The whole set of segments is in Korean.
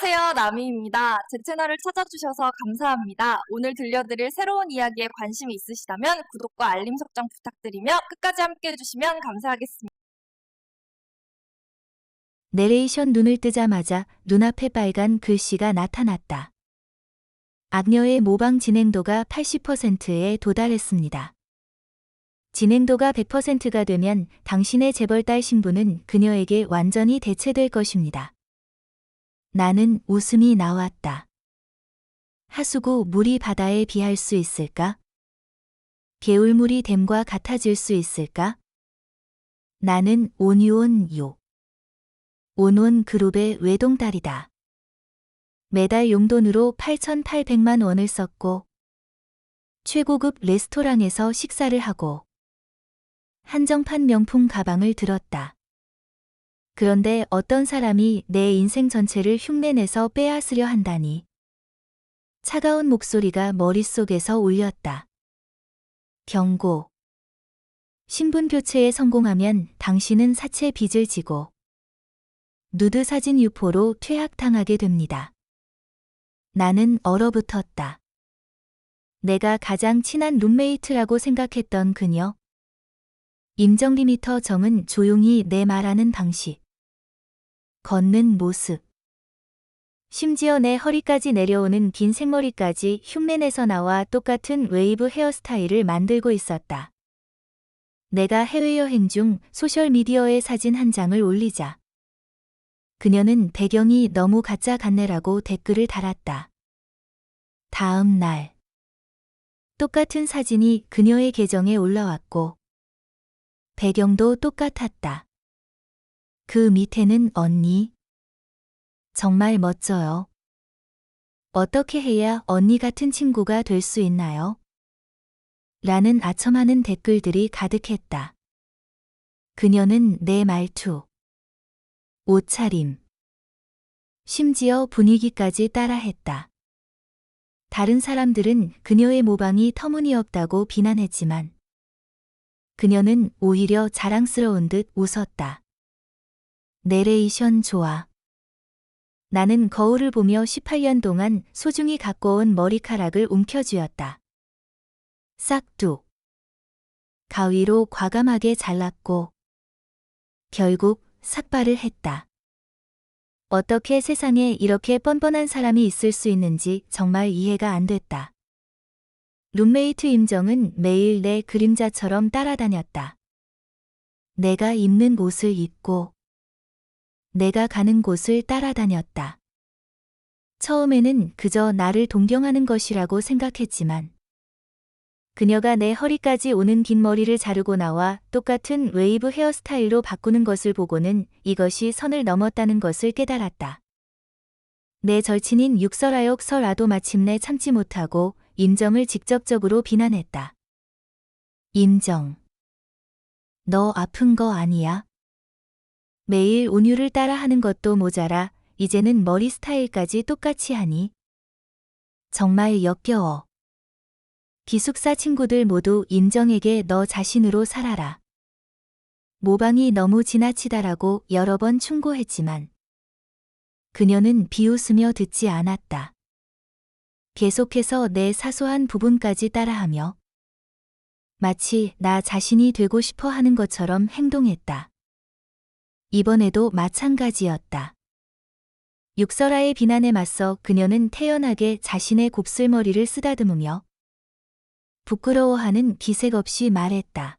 안녕하세요. 나미입니다. 제 채널을 찾아주셔서 감사합니다. 오늘 들려드릴 새로운 이야기에 관심이 있으시다면 구독과 알림 설정 부탁드리며 끝까지 함께 해주시면 감사하겠습니다. 내레이션 눈을 뜨자마자 눈앞에 빨간 글씨가 나타났다. 악녀의 모방 진행도가 80%에 도달했습니다. 진행도가 100%가 되면 당신의 재벌딸 신부는 그녀에게 완전히 대체될 것입니다. 나는 웃음이 나왔다. 하수구 물이 바다에 비할 수 있을까? 개울물이 댐과 같아질 수 있을까? 나는 온유온 온온 그룹의 외동딸이다. 매달 용돈으로 8,800만 원을 썼고 최고급 레스토랑에서 식사를 하고 한정판 명품 가방을 들었다. 그런데 어떤 사람이 내 인생 전체를 흉내내서 빼앗으려 한다니. 차가운 목소리가 머릿속에서 울렸다. 경고. 신분 교체에 성공하면 당신은 사채 빚을 지고 누드 사진 유포로 퇴학당하게 됩니다. 나는 얼어붙었다. 내가 가장 친한 룸메이트라고 생각했던 그녀. 임정 리미터 정은 조용히 내 말하는 방식. 걷는 모습. 심지어 내 허리까지 내려오는 긴 생머리까지 흉내내서 나와 똑같은 웨이브 헤어스타일을 만들고 있었다. 내가 해외여행 중 소셜미디어에 사진 한 장을 올리자 그녀는 배경이 너무 가짜 같네라고 댓글을 달았다. 다음 날 똑같은 사진이 그녀의 계정에 올라왔고 배경도 똑같았다. 그 밑에는 언니. 정말 멋져요. 어떻게 해야 언니 같은 친구가 될 수 있나요? 라는 아첨하는 댓글들이 가득했다. 그녀는 내 말투, 옷차림, 심지어 분위기까지 따라했다. 다른 사람들은 그녀의 모방이 터무니없다고 비난했지만 그녀는 오히려 자랑스러운 듯 웃었다. 내레이션 좋아. 나는 거울을 보며 18년 동안 소중히 갖고 온 머리카락을 움켜쥐었다. 싹둑. 가위로 과감하게 잘랐고 결국 삭발을 했다. 어떻게 세상에 이렇게 뻔뻔한 사람이 있을 수 있는지 정말 이해가 안 됐다. 룸메이트 임정은 매일 내 그림자처럼 따라다녔다. 내가 입는 옷을 입고 내가 가는 곳을 따라다녔다. 처음에는 그저 나를 동경하는 것이라고 생각했지만 그녀가 내 허리까지 오는 긴 머리를 자르고 나와 똑같은 웨이브 헤어스타일로 바꾸는 것을 보고는 이것이 선을 넘었다는 것을 깨달았다. 내 절친인 육설아역 설아도 마침내 참지 못하고 임정을 직접적으로 비난했다. 임정. 너 아픈 거 아니야? 매일 온유를 따라 하는 것도 모자라 이제는 머리 스타일까지 똑같이 하니? 정말 역겨워. 기숙사 친구들 모두 임정에게 너 자신으로 살아라. 모방이 너무 지나치다라고 여러 번 충고했지만 그녀는 비웃으며 듣지 않았다. 계속해서 내 사소한 부분까지 따라하며 마치 나 자신이 되고 싶어 하는 것처럼 행동했다. 이번에도 마찬가지였다. 육설아의 비난에 맞서 그녀는 태연하게 자신의 곱슬머리를 쓰다듬으며 부끄러워하는 기색 없이 말했다.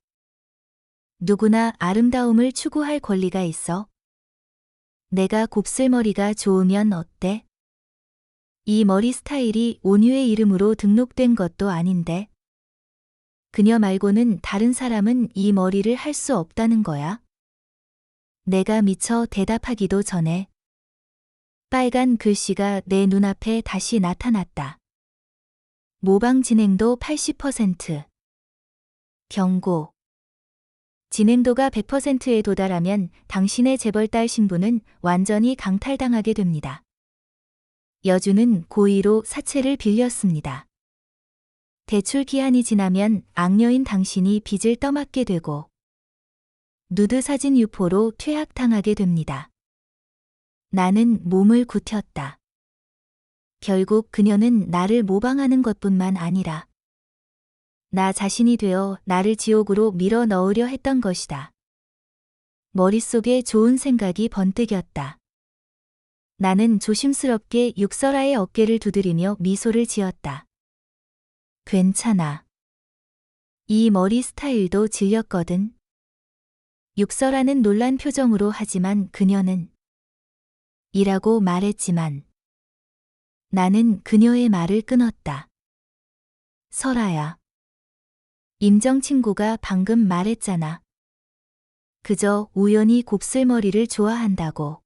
누구나 아름다움을 추구할 권리가 있어. 내가 곱슬머리가 좋으면 어때? 이 머리 스타일이 온유의 이름으로 등록된 것도 아닌데. 그녀 말고는 다른 사람은 이 머리를 할 수 없다는 거야? 내가 미처 대답하기도 전에 빨간 글씨가 내 눈앞에 다시 나타났다. 모방 진행도 80%. 경고. 진행도가 100%에 도달하면 당신의 재벌딸 신부는 완전히 강탈당하게 됩니다. 여주는 고의로 사채를 빌렸습니다. 대출 기한이 지나면 악녀인 당신이 빚을 떠맡게 되고 누드 사진 유포로 퇴학당하게 됩니다. 나는 몸을 굳혔다. 결국 그녀는 나를 모방하는 것뿐만 아니라 나 자신이 되어 나를 지옥으로 밀어 넣으려 했던 것이다. 머릿속에 좋은 생각이 번뜩였다. 나는 조심스럽게 육설아의 어깨를 두드리며 미소를 지었다. 괜찮아. 이 머리 스타일도 질렸거든. 육설아는 놀란 표정으로 하지만 그녀는 이라고 말했지만 나는 그녀의 말을 끊었다. 설아야. 임정 친구가 방금 말했잖아. 그저 우연히 곱슬머리를 좋아한다고.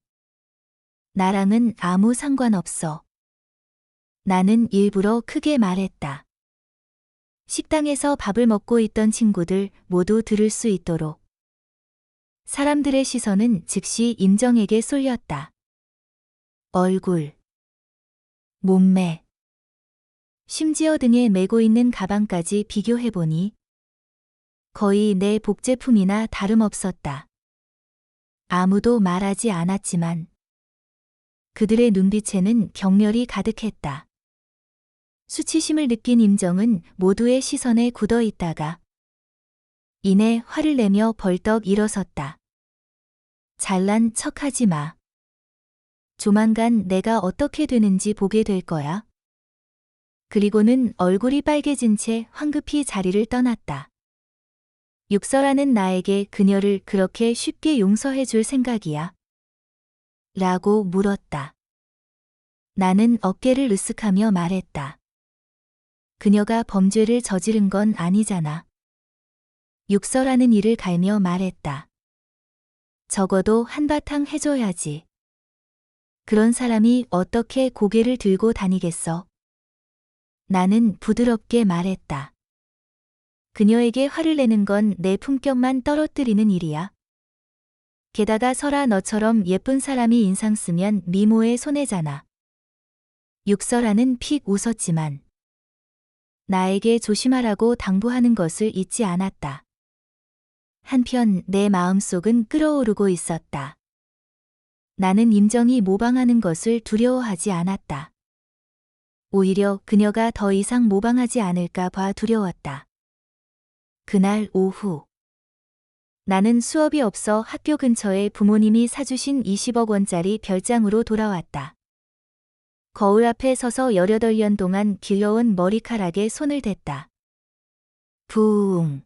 나랑은 아무 상관없어. 나는 일부러 크게 말했다. 식당에서 밥을 먹고 있던 친구들 모두 들을 수 있도록. 사람들의 시선은 즉시 임정에게 쏠렸다. 얼굴, 몸매, 심지어 등에 메고 있는 가방까지 비교해보니 거의 내 복제품이나 다름없었다. 아무도 말하지 않았지만 그들의 눈빛에는 경멸이 가득했다. 수치심을 느낀 임정은 모두의 시선에 굳어 있다가 이내 화를 내며 벌떡 일어섰다. 잘난 척하지 마. 조만간 내가 어떻게 되는지 보게 될 거야. 그리고는 얼굴이 빨개진 채 황급히 자리를 떠났다. 육설아는 나에게 그녀를 그렇게 쉽게 용서해 줄 생각이야? 라고 물었다. 나는 어깨를 으쓱하며 말했다. 그녀가 범죄를 저지른 건 아니잖아. 육설아는 이를 갈며 말했다. 적어도 한바탕 해줘야지. 그런 사람이 어떻게 고개를 들고 다니겠어? 나는 부드럽게 말했다. 그녀에게 화를 내는 건 내 품격만 떨어뜨리는 일이야. 게다가 설아 너처럼 예쁜 사람이 인상 쓰면 미모의 손해잖아. 육설아는 픽 웃었지만 나에게 조심하라고 당부하는 것을 잊지 않았다. 한편 내 마음속은 끓어오르고 있었다. 나는 임정이 모방하는 것을 두려워하지 않았다. 오히려 그녀가 더 이상 모방하지 않을까 봐 두려웠다. 그날 오후 나는 수업이 없어 학교 근처에 부모님이 사주신 20억 원짜리 별장으로 돌아왔다. 거울 앞에 서서 18년 동안 길러온 머리카락에 손을 댔다. 부웅.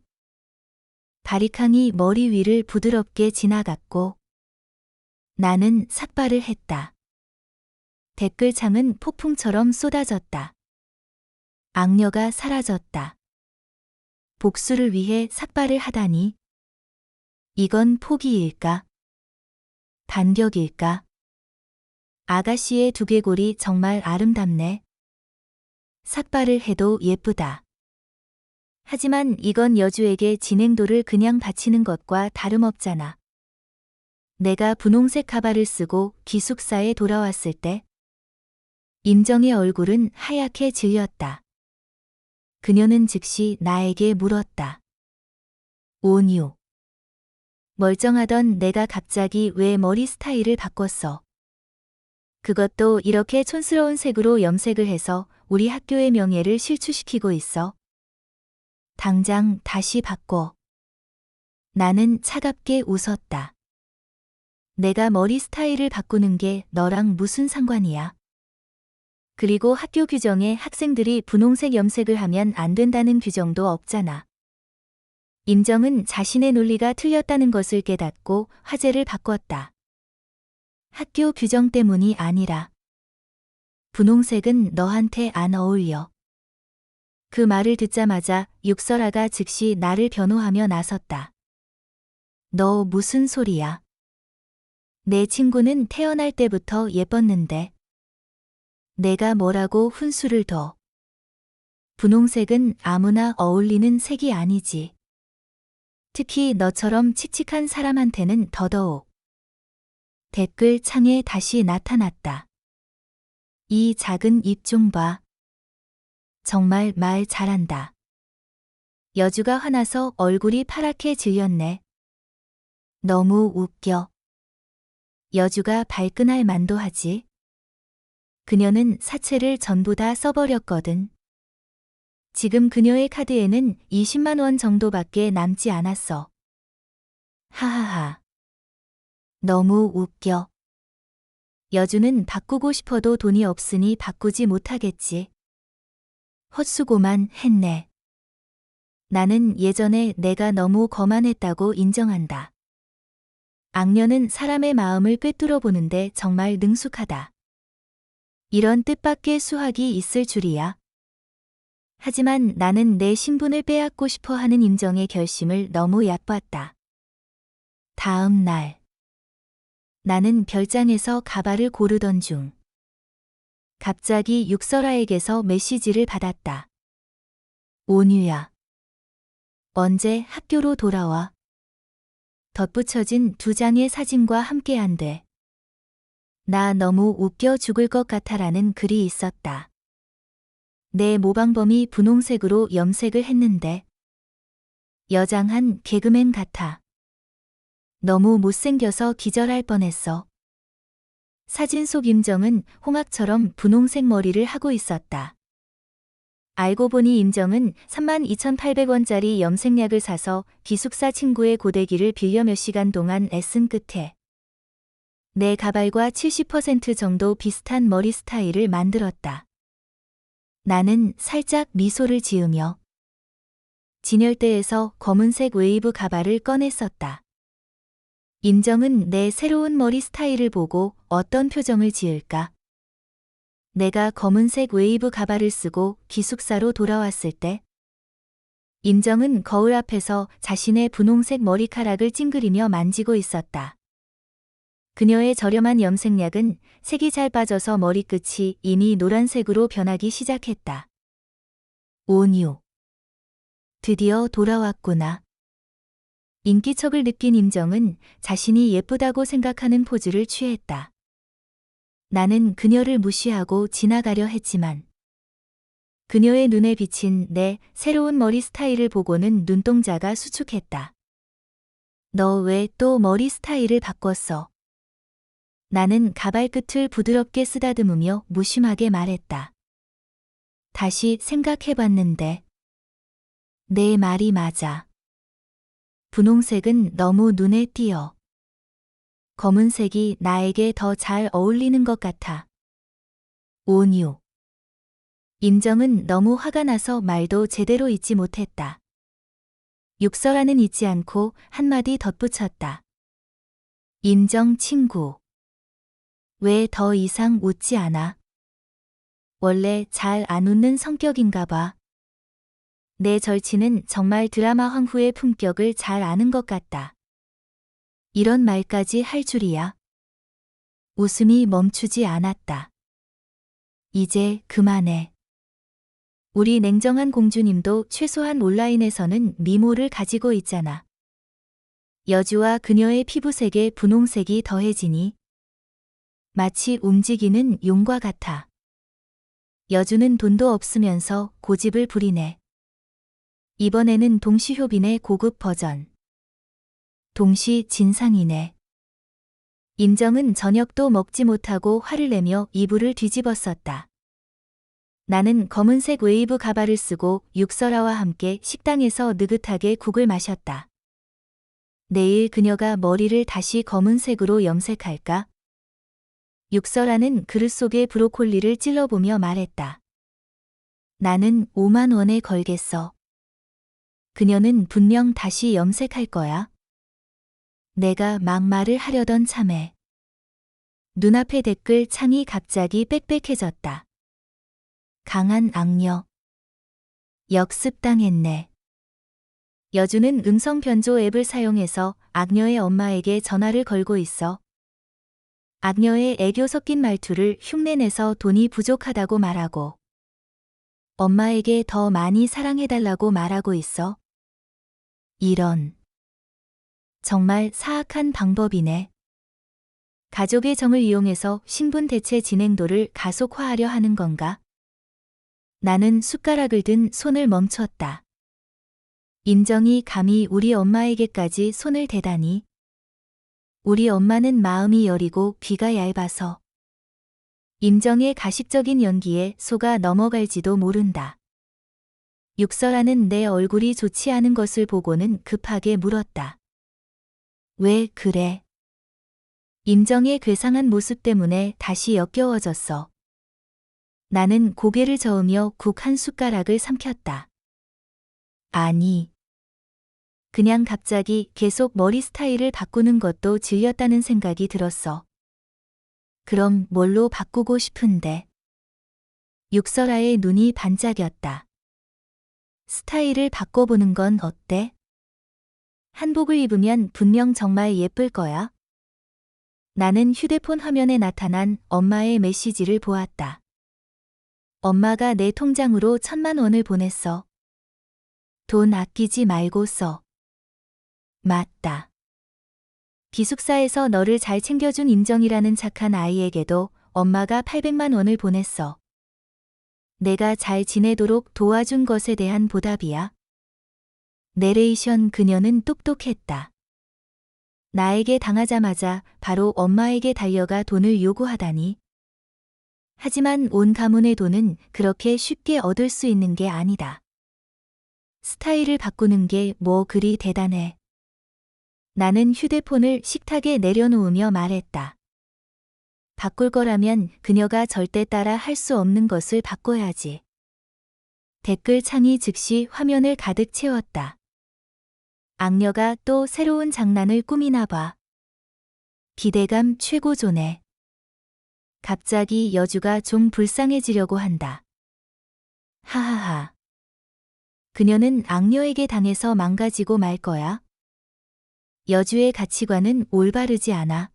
바리캉이 머리 위를 부드럽게 지나갔고 나는 삭발을 했다. 댓글창은 폭풍처럼 쏟아졌다. 악녀가 사라졌다. 복수를 위해 삭발을 하다니. 이건 포기일까? 반격일까? 아가씨의 두개골이 정말 아름답네. 삭발을 해도 예쁘다. 하지만 이건 여주에게 진행도를 그냥 바치는 것과 다름없잖아. 내가 분홍색 가발을 쓰고 기숙사에 돌아왔을 때 임정의 얼굴은 하얗게 질렸다. 그녀는 즉시 나에게 물었다. 온유. 멀쩡하던 내가 갑자기 왜 머리 스타일을 바꿨어? 그것도 이렇게 촌스러운 색으로 염색을 해서 우리 학교의 명예를 실추시키고 있어. 당장 다시 바꿔. 나는 차갑게 웃었다. 내가 머리 스타일을 바꾸는 게 너랑 무슨 상관이야? 그리고 학교 규정에 학생들이 분홍색 염색을 하면 안 된다는 규정도 없잖아. 임정은 자신의 논리가 틀렸다는 것을 깨닫고 화제를 바꿨다. 학교 규정 때문이 아니라 분홍색은 너한테 안 어울려. 그 말을 듣자마자 육설아가 즉시 나를 변호하며 나섰다. 너 무슨 소리야? 내 친구는 태어날 때부터 예뻤는데. 내가 뭐라고 훈수를 둬. 분홍색은 아무나 어울리는 색이 아니지. 특히 너처럼 칙칙한 사람한테는 더더욱. 댓글 창에 다시 나타났다. 이 작은 입 좀 봐. 정말 말 잘한다. 여주가 화나서 얼굴이 파랗게 질렸네. 너무 웃겨. 여주가 발끈할 만도 하지. 그녀는 사채를 전부 다 써버렸거든. 지금 그녀의 카드에는 20만 원 정도밖에 남지 않았어. 하하하. 너무 웃겨. 여주는 바꾸고 싶어도 돈이 없으니 바꾸지 못하겠지. 헛수고만 했네. 나는 예전에 내가 너무 거만했다고 인정한다. 악녀는 사람의 마음을 꿰뚫어 보는데 정말 능숙하다. 이런 뜻밖의 수학이 있을 줄이야. 하지만 나는 내 신분을 빼앗고 싶어 하는 임정의 결심을 너무 얕봤다. 다음 날. 나는 별장에서 가발을 고르던 중. 갑자기 육설아에게서 메시지를 받았다. 온유야. 언제 학교로 돌아와? 덧붙여진 2장의 사진과 함께 한대. 나 너무 웃겨 죽을 것 같아라는 글이 있었다. 내 모방범이 분홍색으로 염색을 했는데 여장한 개그맨 같아. 너무 못생겨서 기절할 뻔했어. 사진 속 임정은 홍학처럼 분홍색 머리를 하고 있었다. 알고 보니 임정은 32,800원짜리 염색약을 사서 기숙사 친구의 고데기를 빌려 몇 시간 동안 애쓴 끝에 내 가발과 70% 정도 비슷한 머리 스타일을 만들었다. 나는 살짝 미소를 지으며 진열대에서 검은색 웨이브 가발을 꺼냈었다. 임정은 내 새로운 머리 스타일을 보고 어떤 표정을 지을까? 내가 검은색 웨이브 가발을 쓰고 기숙사로 돌아왔을 때 임정은 거울 앞에서 자신의 분홍색 머리카락을 찡그리며 만지고 있었다. 그녀의 저렴한 염색약은 색이 잘 빠져서 머리끝이 이미 노란색으로 변하기 시작했다. 온유. 드디어 돌아왔구나. 인기척을 느낀 임정은 자신이 예쁘다고 생각하는 포즈를 취했다. 나는 그녀를 무시하고 지나가려 했지만 그녀의 눈에 비친 내 새로운 머리 스타일을 보고는 눈동자가 수축했다. 너 왜 또 머리 스타일을 바꿨어? 나는 가발 끝을 부드럽게 쓰다듬으며 무심하게 말했다. 다시 생각해봤는데 내 말이 맞아. 분홍색은 너무 눈에 띄어. 검은색이 나에게 더 잘 어울리는 것 같아. 온유. 임정은 너무 화가 나서 말도 제대로 잇지 못했다. 육설아는 잊지 않고 한마디 덧붙였다. 임정 친구. 왜 더 이상 웃지 않아? 원래 잘 안 웃는 성격인가 봐. 내 절친은 정말 드라마 황후의 품격을 잘 아는 것 같다. 이런 말까지 할 줄이야. 웃음이 멈추지 않았다. 이제 그만해. 우리 냉정한 공주님도 최소한 온라인에서는 미모를 가지고 있잖아. 여주와 그녀의 피부색에 분홍색이 더해지니 마치 움직이는 용과 같아. 여주는 돈도 없으면서 고집을 부리네. 이번에는 동시효빈의 고급 버전. 동시 진상이네. 임정은 저녁도 먹지 못하고 화를 내며 이불을 뒤집었었다. 나는 검은색 웨이브 가발을 쓰고 육설아와 함께 식당에서 느긋하게 국을 마셨다. 내일 그녀가 머리를 다시 검은색으로 염색할까? 육설아는 그릇 속의 브로콜리를 찔러보며 말했다. 나는 5만 원에 걸겠어. 그녀는 분명 다시 염색할 거야. 내가 막말을 하려던 참에 눈앞의 댓글 창이 갑자기 빽빽해졌다. 강한 악녀. 역습당했네. 여주는 음성 변조 앱을 사용해서 악녀의 엄마에게 전화를 걸고 있어. 악녀의 애교 섞인 말투를 흉내내서 돈이 부족하다고 말하고 엄마에게 더 많이 사랑해달라고 말하고 있어. 이런. 정말 사악한 방법이네. 가족의 정을 이용해서 신분 대체 진행도를 가속화하려 하는 건가? 나는 숟가락을 든 손을 멈췄다. 임정이 감히 우리 엄마에게까지 손을 대다니. 우리 엄마는 마음이 여리고 귀가 얇아서 임정의 가식적인 연기에 속아 넘어갈지도 모른다. 육설아는 내 얼굴이 좋지 않은 것을 보고는 급하게 물었다. 왜 그래? 임정의 괴상한 모습 때문에 다시 역겨워졌어. 나는 고개를 저으며 국 한 숟가락을 삼켰다. 아니. 그냥 갑자기 계속 머리 스타일을 바꾸는 것도 질렸다는 생각이 들었어. 그럼 뭘로 바꾸고 싶은데? 육설아의 눈이 반짝였다. 스타일을 바꿔보는 건 어때? 한복을 입으면 분명 정말 예쁠 거야. 나는 휴대폰 화면에 나타난 엄마의 메시지를 보았다. 엄마가 내 통장으로 1,000만 원을 보냈어. 돈 아끼지 말고 써. 맞다. 기숙사에서 너를 잘 챙겨준 임정이라는 착한 아이에게도 엄마가 800만 원을 보냈어. 내가 잘 지내도록 도와준 것에 대한 보답이야. 내레이션 그녀는 똑똑했다. 나에게 당하자마자 바로 엄마에게 달려가 돈을 요구하다니. 하지만 온 가문의 돈은 그렇게 쉽게 얻을 수 있는 게 아니다. 스타일을 바꾸는 게 뭐 그리 대단해. 나는 휴대폰을 식탁에 내려놓으며 말했다. 바꿀 거라면 그녀가 절대 따라 할 수 없는 것을 바꿔야지. 댓글창이 즉시 화면을 가득 채웠다. 악녀가 또 새로운 장난을 꾸미나 봐. 기대감 최고조네. 갑자기 여주가 좀 불쌍해지려고 한다. 하하하. 그녀는 악녀에게 당해서 망가지고 말 거야. 여주의 가치관은 올바르지 않아.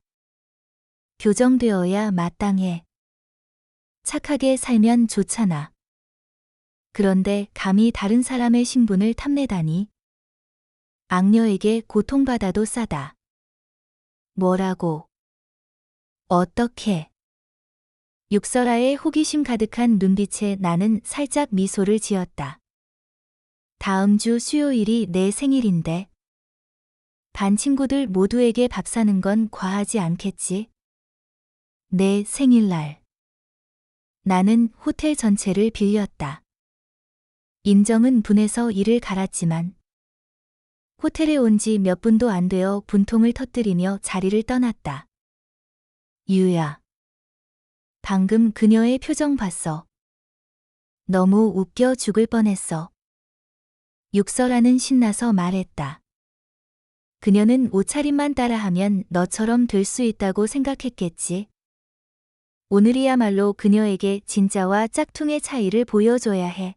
교정되어야 마땅해. 착하게 살면 좋잖아. 그런데 감히 다른 사람의 신분을 탐내다니. 악녀에게 고통받아도 싸다. 뭐라고? 어떻게? 육설아의 호기심 가득한 눈빛에 나는 살짝 미소를 지었다. 다음 주 수요일이 내 생일인데. 반 친구들 모두에게 밥 사는 건 과하지 않겠지? 내 생일날. 나는 호텔 전체를 빌렸다. 임정은 분해서 이를 갈았지만 호텔에 온 지 몇 분도 안 되어 분통을 터뜨리며 자리를 떠났다. 유야. 방금 그녀의 표정 봤어. 너무 웃겨 죽을 뻔했어. 육설아는 신나서 말했다. 그녀는 옷차림만 따라하면 너처럼 될 수 있다고 생각했겠지. 오늘이야말로 그녀에게 진짜와 짝퉁의 차이를 보여줘야 해.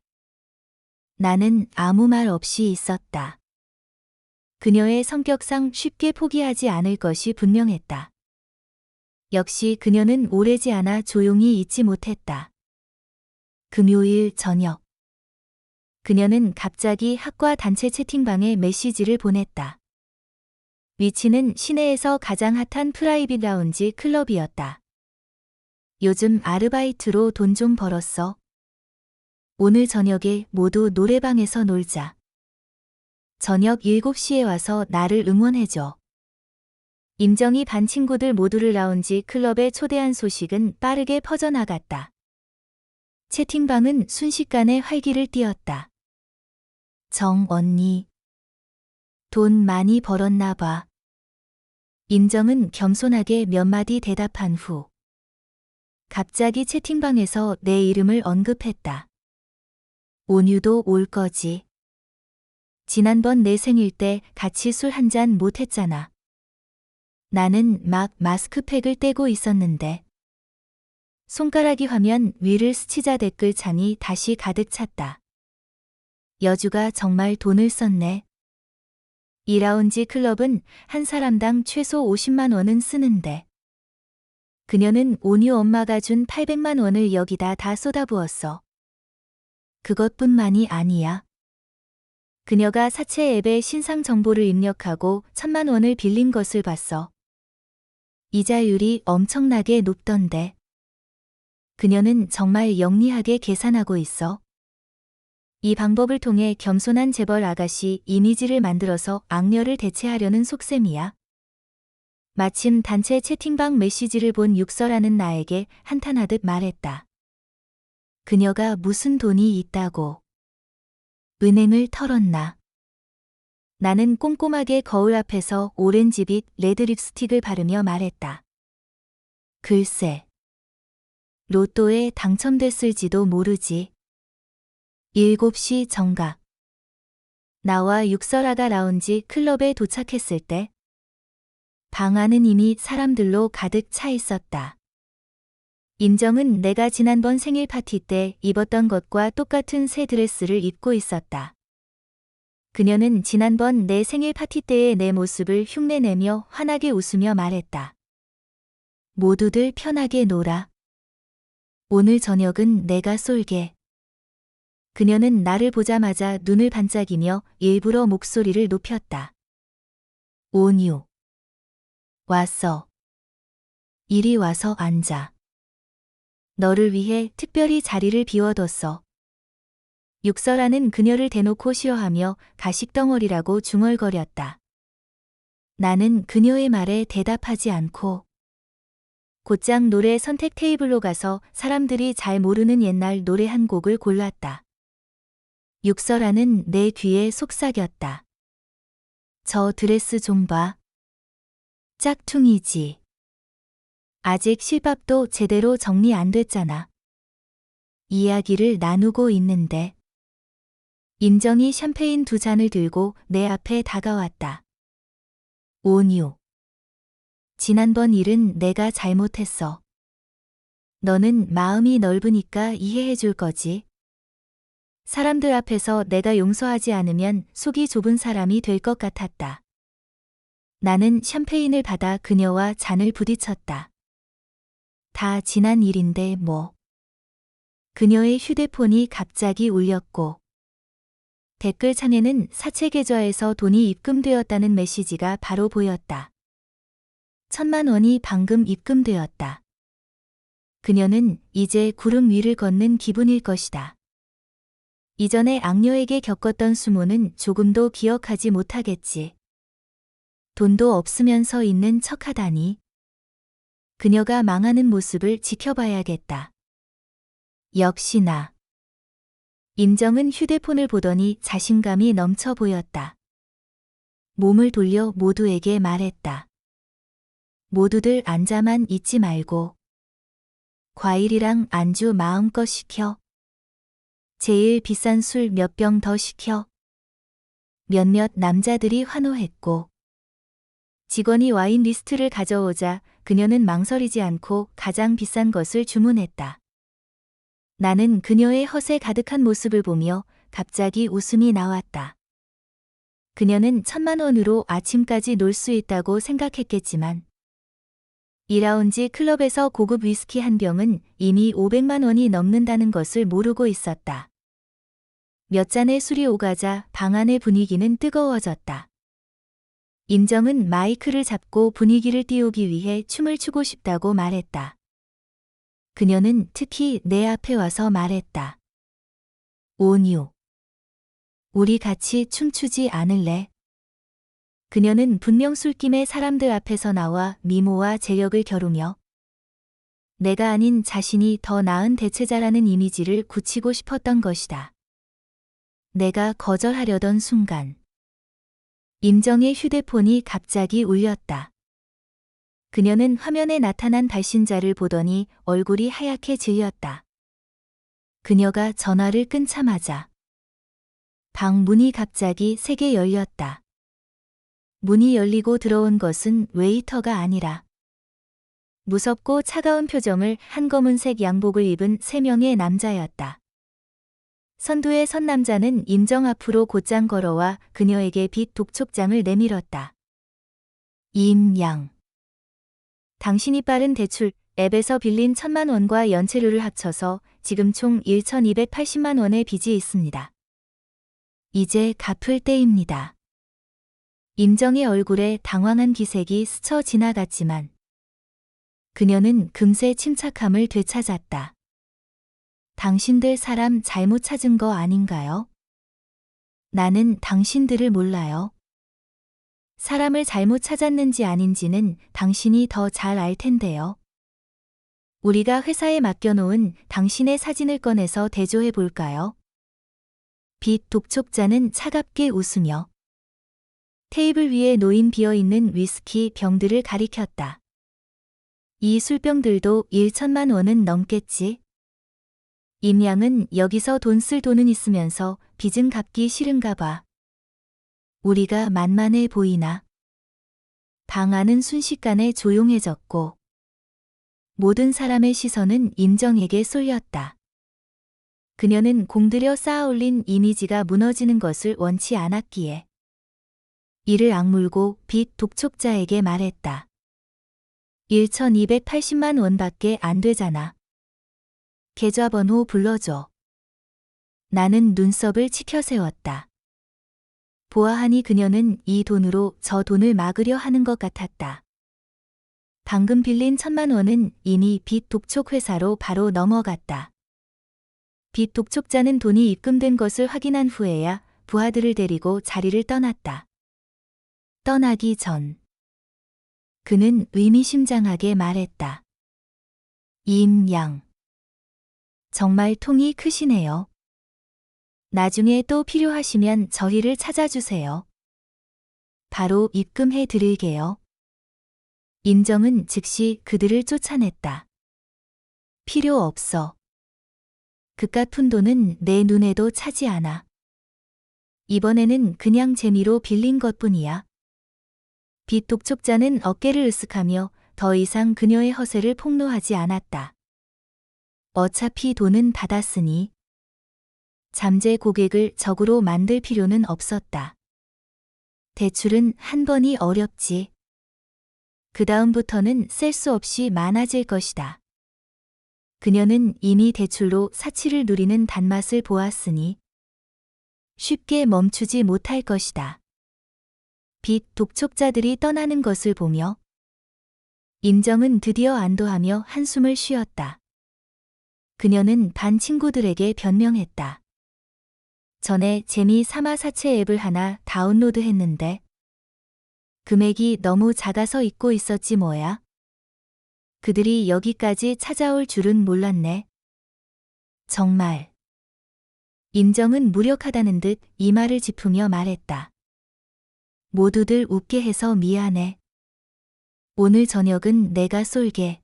나는 아무 말 없이 있었다. 그녀의 성격상 쉽게 포기하지 않을 것이 분명했다. 역시 그녀는 오래지 않아 조용히 있지 못했다. 금요일 저녁. 그녀는 갑자기 학과 단체 채팅방에 메시지를 보냈다. 위치는 시내에서 가장 핫한 프라이빗 라운지 클럽이었다. 요즘 아르바이트로 돈 좀 벌었어. 오늘 저녁에 모두 노래방에서 놀자. 저녁 7시에 와서 나를 응원해줘. 임정이 반 친구들 모두를 라운지 클럽에 초대한 소식은 빠르게 퍼져나갔다. 채팅방은 순식간에 활기를 띠었다. 정 언니. 돈 많이 벌었나 봐. 임정은 겸손하게 몇 마디 대답한 후 갑자기 채팅방에서 내 이름을 언급했다. 온유도 올 거지. 지난번 내 생일 때 같이 술 한 잔 못했잖아. 나는 막 마스크팩을 떼고 있었는데. 손가락이 화면 위를 스치자 댓글창이 다시 가득 찼다. 여주가 정말 돈을 썼네. 이 라운지 클럽은 한 사람당 최소 50만 원은 쓰는데. 그녀는 온유 엄마가 준 800만 원을 여기다 다 쏟아부었어. 그것뿐만이 아니야. 그녀가 사채 앱에 신상 정보를 입력하고 1,000만 원을 빌린 것을 봤어. 이자율이 엄청나게 높던데. 그녀는 정말 영리하게 계산하고 있어. 이 방법을 통해 겸손한 재벌 아가씨 이미지를 만들어서 악녀를 대체하려는 속셈이야. 마침 단체 채팅방 메시지를 본 육서라는 나에게 한탄하듯 말했다. 그녀가 무슨 돈이 있다고. 은행을 털었나. 나는 꼼꼼하게 거울 앞에서 오렌지빛 레드 립스틱을 바르며 말했다. 글쎄. 로또에 당첨됐을지도 모르지. 7시 정각. 나와 육설아가 라운지 클럽에 도착했을 때 방 안은 이미 사람들로 가득 차 있었다. 임정은 내가 지난번 생일 파티 때 입었던 것과 똑같은 새 드레스를 입고 있었다. 그녀는 지난번 내 생일 파티 때의 내 모습을 흉내내며 환하게 웃으며 말했다. 모두들 편하게 놀아. 오늘 저녁은 내가 쏠게. 그녀는 나를 보자마자 눈을 반짝이며 일부러 목소리를 높였다. 온유. 왔어. 이리 와서 앉아. 너를 위해 특별히 자리를 비워뒀어. 육설아는 그녀를 대놓고 싫어하며 가식덩어리라고 중얼거렸다. 나는 그녀의 말에 대답하지 않고 곧장 노래 선택 테이블로 가서 사람들이 잘 모르는 옛날 노래 한 곡을 골랐다. 육설아는 내 귀에 속삭였다. 저 드레스 좀 봐. 짝퉁이지. 아직 실밥도 제대로 정리 안 됐잖아. 이야기를 나누고 있는데. 임정이 샴페인 2잔을 들고 내 앞에 다가왔다. 온유. 지난번 일은 내가 잘못했어. 너는 마음이 넓으니까 이해해 줄 거지. 사람들 앞에서 내가 용서하지 않으면 속이 좁은 사람이 될 것 같았다. 나는 샴페인을 받아 그녀와 잔을 부딪혔다. 다 지난 일인데 뭐. 그녀의 휴대폰이 갑자기 울렸고 댓글창에는 사채 계좌에서 돈이 입금되었다는 메시지가 바로 보였다. 1,000만 원이 방금 입금되었다. 그녀는 이제 구름 위를 걷는 기분일 것이다. 이전에 악녀에게 겪었던 수모는 조금도 기억하지 못하겠지. 돈도 없으면서 있는 척하다니. 그녀가 망하는 모습을 지켜봐야겠다. 역시나. 임정은 휴대폰을 보더니 자신감이 넘쳐 보였다. 몸을 돌려 모두에게 말했다. 모두들 앉아만 있지 말고 과일이랑 안주 마음껏 시켜. 제일 비싼 술 몇 병 더 시켜. 몇몇 남자들이 환호했고 직원이 와인 리스트를 가져오자 그녀는 망설이지 않고 가장 비싼 것을 주문했다. 나는 그녀의 허세 가득한 모습을 보며 갑자기 웃음이 나왔다. 그녀는 1,000만 원으로 아침까지 놀 수 있다고 생각했겠지만 2라운지 클럽에서 고급 위스키 한 병은 이미 500만 원이 넘는다는 것을 모르고 있었다. 몇 잔의 술이 오가자 방 안의 분위기는 뜨거워졌다. 임정은 마이크를 잡고 분위기를 띄우기 위해 춤을 추고 싶다고 말했다. 그녀는 특히 내 앞에 와서 말했다. 온유. 우리 같이 춤추지 않을래? 그녀는 분명 술김에 사람들 앞에서 나와 미모와 재력을 겨루며 내가 아닌 자신이 더 나은 대체자라는 이미지를 굳히고 싶었던 것이다. 내가 거절하려던 순간 임정의 휴대폰이 갑자기 울렸다. 그녀는 화면에 나타난 발신자를 보더니 얼굴이 하얗게 질렸다. 그녀가 전화를 끊자마자 방 문이 갑자기 세게 열렸다. 문이 열리고 들어온 것은 웨이터가 아니라 무섭고 차가운 표정을 한 검은색 양복을 입은 3명의 남자였다. 선두에 선 남자는 임정 앞으로 곧장 걸어와 그녀에게 빚 독촉장을 내밀었다. 임양. 당신이 빠른 대출 앱에서 빌린 1,000만 원과 연체료를 합쳐서 지금 총 1,280만 원의 빚이 있습니다. 이제 갚을 때입니다. 임정의 얼굴에 당황한 기색이 스쳐 지나갔지만 그녀는 금세 침착함을 되찾았다. 당신들 사람 잘못 찾은 거 아닌가요? 나는 당신들을 몰라요. 사람을 잘못 찾았는지 아닌지는 당신이 더 잘 알 텐데요. 우리가 회사에 맡겨놓은 당신의 사진을 꺼내서 대조해 볼까요? 빛 독촉자는 차갑게 웃으며 테이블 위에 놓인 비어있는 위스키 병들을 가리켰다. 이 술병들도 1천만 원은 넘겠지. 임양은 여기서 돈 쓸 돈은 있으면서 빚은 갚기 싫은가 봐. 우리가 만만해 보이나? 방 안은 순식간에 조용해졌고 모든 사람의 시선은 임정에게 쏠렸다. 그녀는 공들여 쌓아올린 이미지가 무너지는 것을 원치 않았기에 이를 악물고 빛 독촉자에게 말했다. 1,280만 원밖에 안 되잖아. 계좌번호 불러줘. 나는 눈썹을 치켜세웠다. 보아하니 그녀는 이 돈으로 저 돈을 막으려 하는 것 같았다. 방금 빌린 1,000만 원은 이미 빛 독촉 회사로 바로 넘어갔다. 빛 독촉자는 돈이 입금된 것을 확인한 후에야 부하들을 데리고 자리를 떠났다. 떠나기 전 그는 의미심장하게 말했다. 임양. 정말 통이 크시네요. 나중에 또 필요하시면 저희를 찾아주세요. 바로 입금해 드릴게요. 임정은 즉시 그들을 쫓아냈다. 필요 없어. 그깟 푼 돈은 내 눈에도 차지 않아. 이번에는 그냥 재미로 빌린 것뿐이야. 빛 독촉자는 어깨를 으쓱하며 더 이상 그녀의 허세를 폭로하지 않았다. 어차피 돈은 받았으니 잠재 고객을 적으로 만들 필요는 없었다. 대출은 한 번이 어렵지. 그 다음부터는 셀 수 없이 많아질 것이다. 그녀는 이미 대출로 사치를 누리는 단맛을 보았으니 쉽게 멈추지 못할 것이다. 빛 독촉자들이 떠나는 것을 보며 임정은 드디어 안도하며 한숨을 쉬었다. 그녀는 반 친구들에게 변명했다. 전에 재미 삼아 사채 앱을 하나 다운로드 했는데 금액이 너무 작아서 잊고 있었지 뭐야. 그들이 여기까지 찾아올 줄은 몰랐네. 정말. 임정은 무력하다는 듯 이마를 짚으며 말했다. 모두들 웃게 해서 미안해. 오늘 저녁은 내가 쏠게.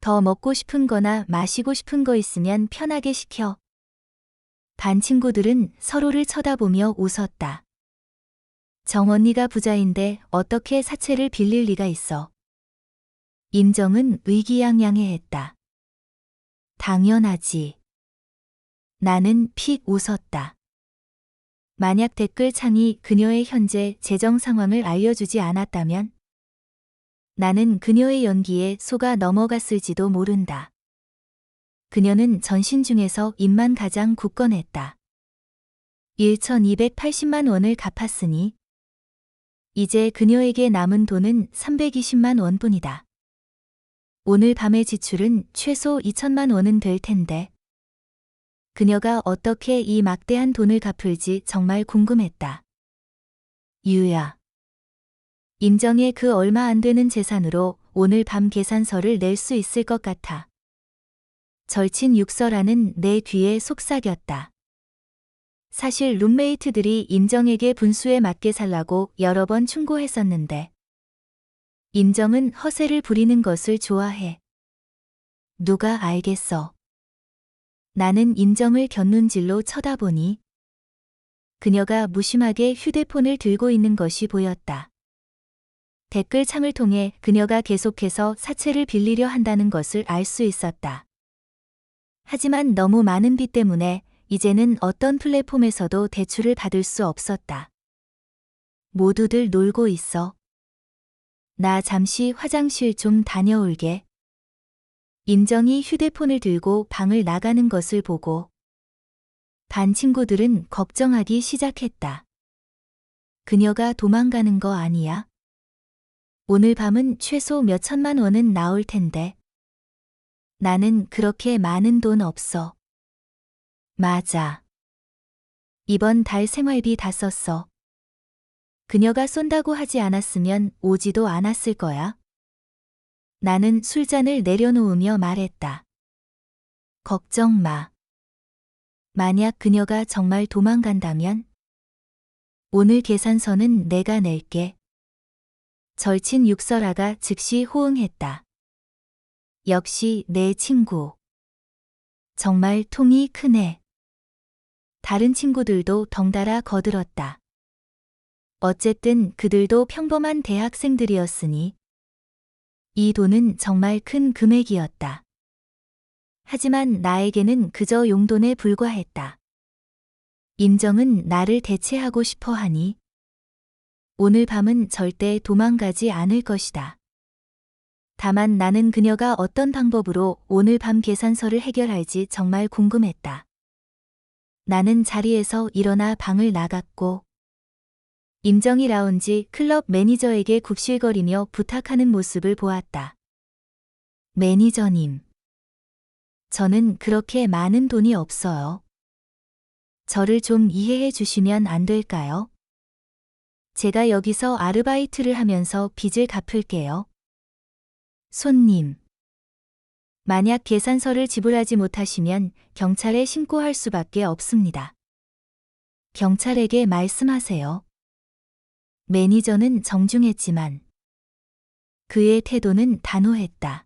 더 먹고 싶은 거나 마시고 싶은 거 있으면 편하게 시켜. 반 친구들은 서로를 쳐다보며 웃었다. 정 언니가 부자인데 어떻게 사채를 빌릴 리가 있어. 임정은 의기양양해했다. 당연하지. 나는 픽 웃었다. 만약 댓글창이 그녀의 현재 재정 상황을 알려주지 않았다면 나는 그녀의 연기에 속아 넘어갔을지도 모른다. 그녀는 전신 중에서 입만 가장 굳건했다. 1,280만 원을 갚았으니 이제 그녀에게 남은 돈은 320만 원뿐이다. 오늘 밤의 지출은 최소 2천만 원은 될 텐데 그녀가 어떻게 이 막대한 돈을 갚을지 정말 궁금했다. 유야. 임정의 그 얼마 안 되는 재산으로 오늘 밤 계산서를 낼 수 있을 것 같아. 절친 육설아는 내 귀에 속삭였다. 사실 룸메이트들이 임정에게 분수에 맞게 살라고 여러 번 충고했었는데 임정은 허세를 부리는 것을 좋아해. 누가 알겠어. 나는 임정을 곁눈질로 쳐다보니 그녀가 무심하게 휴대폰을 들고 있는 것이 보였다. 댓글창을 통해 그녀가 계속해서 사채를 빌리려 한다는 것을 알 수 있었다. 하지만 너무 많은 빚 때문에 이제는 어떤 플랫폼에서도 대출을 받을 수 없었다. 모두들 놀고 있어. 나 잠시 화장실 좀 다녀올게. 임정이 휴대폰을 들고 방을 나가는 것을 보고 반 친구들은 걱정하기 시작했다. 그녀가 도망가는 거 아니야? 오늘 밤은 최소 몇 천만 원은 나올 텐데. 나는 그렇게 많은 돈 없어. 맞아. 이번 달 생활비 다 썼어. 그녀가 쏜다고 하지 않았으면 오지도 않았을 거야. 나는 술잔을 내려놓으며 말했다. 걱정 마. 만약 그녀가 정말 도망간다면 오늘 계산서는 내가 낼게. 절친 육설아가 즉시 호응했다. 역시 내 친구. 정말 통이 크네. 다른 친구들도 덩달아 거들었다. 어쨌든 그들도 평범한 대학생들이었으니 이 돈은 정말 큰 금액이었다. 하지만 나에게는 그저 용돈에 불과했다. 임정은 나를 대체하고 싶어 하니 오늘 밤은 절대 도망가지 않을 것이다. 다만 나는 그녀가 어떤 방법으로 오늘 밤 계산서를 해결할지 정말 궁금했다. 나는 자리에서 일어나 방을 나갔고 임정이 라운지 클럽 매니저에게 굽실거리며 부탁하는 모습을 보았다. 매니저님. 저는 그렇게 많은 돈이 없어요. 저를 좀 이해해 주시면 안 될까요? 제가 여기서 아르바이트를 하면서 빚을 갚을게요. 손님. 만약 계산서를 지불하지 못하시면 경찰에 신고할 수밖에 없습니다. 경찰에게 말씀하세요. 매니저는 정중했지만 그의 태도는 단호했다.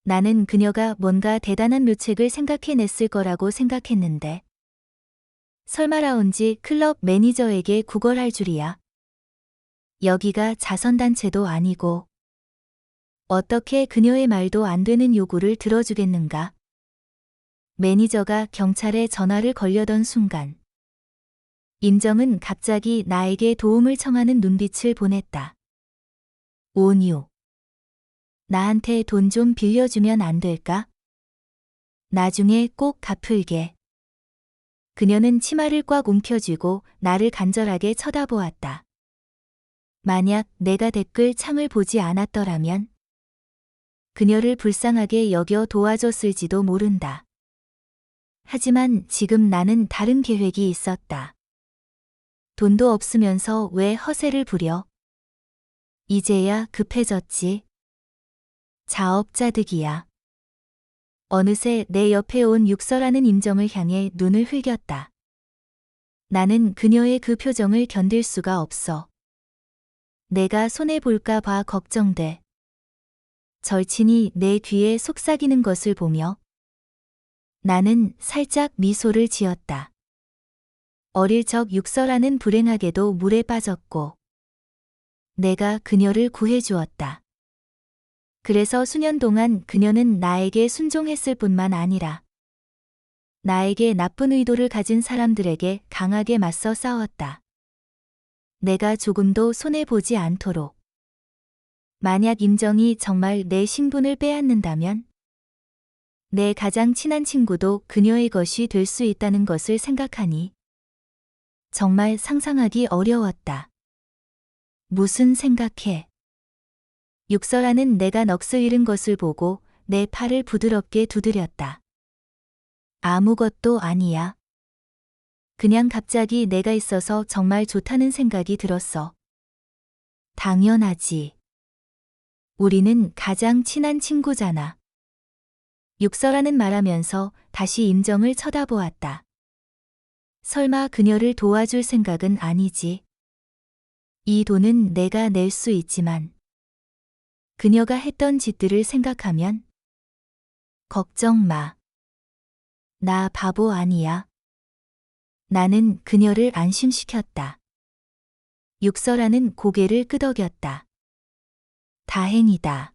나는 그녀가 뭔가 대단한 묘책을 생각해냈을 거라고 생각했는데 설마 라운지 클럽 매니저에게 구걸할 줄이야. 여기가 자선단체도 아니고 어떻게 그녀의 말도 안 되는 요구를 들어주겠는가? 매니저가 경찰에 전화를 걸려던 순간 임정은 갑자기 나에게 도움을 청하는 눈빛을 보냈다. 온유. 나한테 돈 좀 빌려주면 안 될까? 나중에 꼭 갚을게. 그녀는 치마를 꽉 움켜쥐고 나를 간절하게 쳐다보았다. 만약 내가 댓글 창을 보지 않았더라면 그녀를 불쌍하게 여겨 도와줬을지도 모른다. 하지만 지금 나는 다른 계획이 있었다. 돈도 없으면서 왜 허세를 부려? 이제야 급해졌지. 자업자득이야. 어느새 내 옆에 온 육설하는 임정을 향해 눈을 흘겼다. 나는 그녀의 그 표정을 견딜 수가 없어. 내가 손해볼까 봐 걱정돼. 절친이 내 귀에 속삭이는 것을 보며 나는 살짝 미소를 지었다. 어릴 적 육설아는 불행하게도 물에 빠졌고 내가 그녀를 구해주었다. 그래서 수년 동안 그녀는 나에게 순종했을 뿐만 아니라 나에게 나쁜 의도를 가진 사람들에게 강하게 맞서 싸웠다. 내가 조금도 손해보지 않도록. 만약 임정이 정말 내 신분을 빼앗는다면 내 가장 친한 친구도 그녀의 것이 될 수 있다는 것을 생각하니 정말 상상하기 어려웠다. 무슨 생각해? 육설아는 내가 넋을 잃은 것을 보고 내 팔을 부드럽게 두드렸다. 아무것도 아니야. 그냥 갑자기 내가 있어서 정말 좋다는 생각이 들었어. 당연하지. 우리는 가장 친한 친구잖아. 육설아는 말하면서 다시 임정을 쳐다보았다. 설마 그녀를 도와줄 생각은 아니지. 이 돈은 내가 낼 수 있지만 그녀가 했던 짓들을 생각하면 걱정 마. 나 바보 아니야. 나는 그녀를 안심시켰다. 육설아는 고개를 끄덕였다. 다행이다.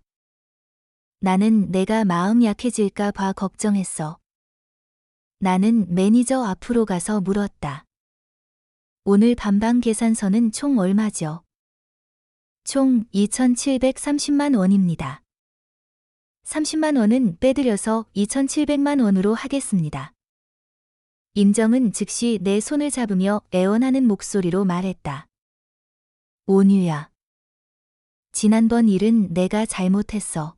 나는 내가 마음 약해질까 봐 걱정했어. 나는 매니저 앞으로 가서 물었다. 오늘 밤방 계산서는 총 얼마죠? 총 2,730만 원입니다. 30만 원은 빼드려서 2,700만 원으로 하겠습니다. 임정은 즉시 내 손을 잡으며 애원하는 목소리로 말했다. 온유야. 지난번 일은 내가 잘못했어.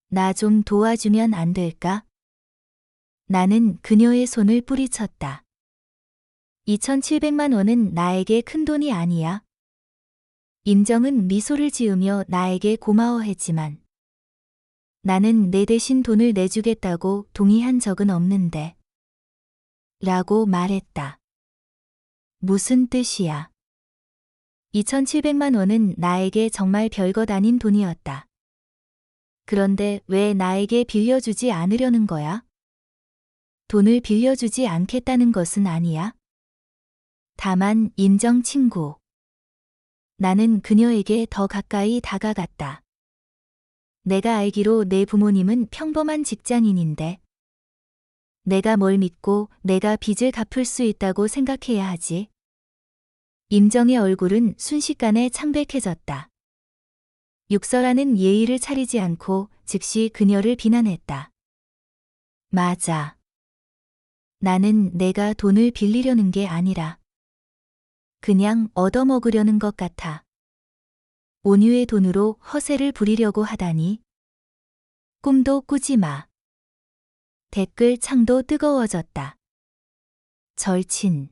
나 좀 도와주면 안 될까? 나는 그녀의 손을 뿌리쳤다. 2,700만 원은 나에게 큰 돈이 아니야. 임정은 미소를 지으며 나에게 고마워했지만 나는 내 대신 돈을 내주겠다고 동의한 적은 없는데 라고 말했다. 무슨 뜻이야? 2,700만 원은 나에게 정말 별것 아닌 돈이었다. 그런데 왜 나에게 빌려주지 않으려는 거야? 돈을 빌려주지 않겠다는 것은 아니야. 다만 임정 친구. 나는 그녀에게 더 가까이 다가갔다. 내가 알기로 내 부모님은 평범한 직장인인데 내가 뭘 믿고 내가 빚을 갚을 수 있다고 생각해야 하지? 임정의 얼굴은 순식간에 창백해졌다. 육설아는 예의를 차리지 않고 즉시 그녀를 비난했다. 맞아. 나는 내가 돈을 빌리려는 게 아니라 그냥 얻어먹으려는 것 같아. 온유의 돈으로 허세를 부리려고 하다니. 꿈도 꾸지 마. 댓글 창도 뜨거워졌다. 절친.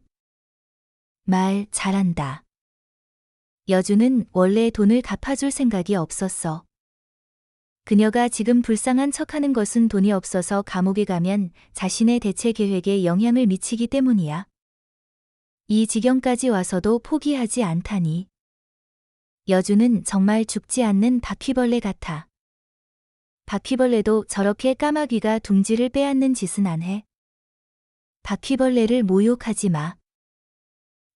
말 잘한다. 여주는 원래 돈을 갚아줄 생각이 없었어. 그녀가 지금 불쌍한 척하는 것은 돈이 없어서 감옥에 가면 자신의 대체 계획에 영향을 미치기 때문이야. 이 지경까지 와서도 포기하지 않다니. 여주는 정말 죽지 않는 바퀴벌레 같아. 바퀴벌레도 저렇게 까마귀가 둥지를 빼앗는 짓은 안 해. 바퀴벌레를 모욕하지 마.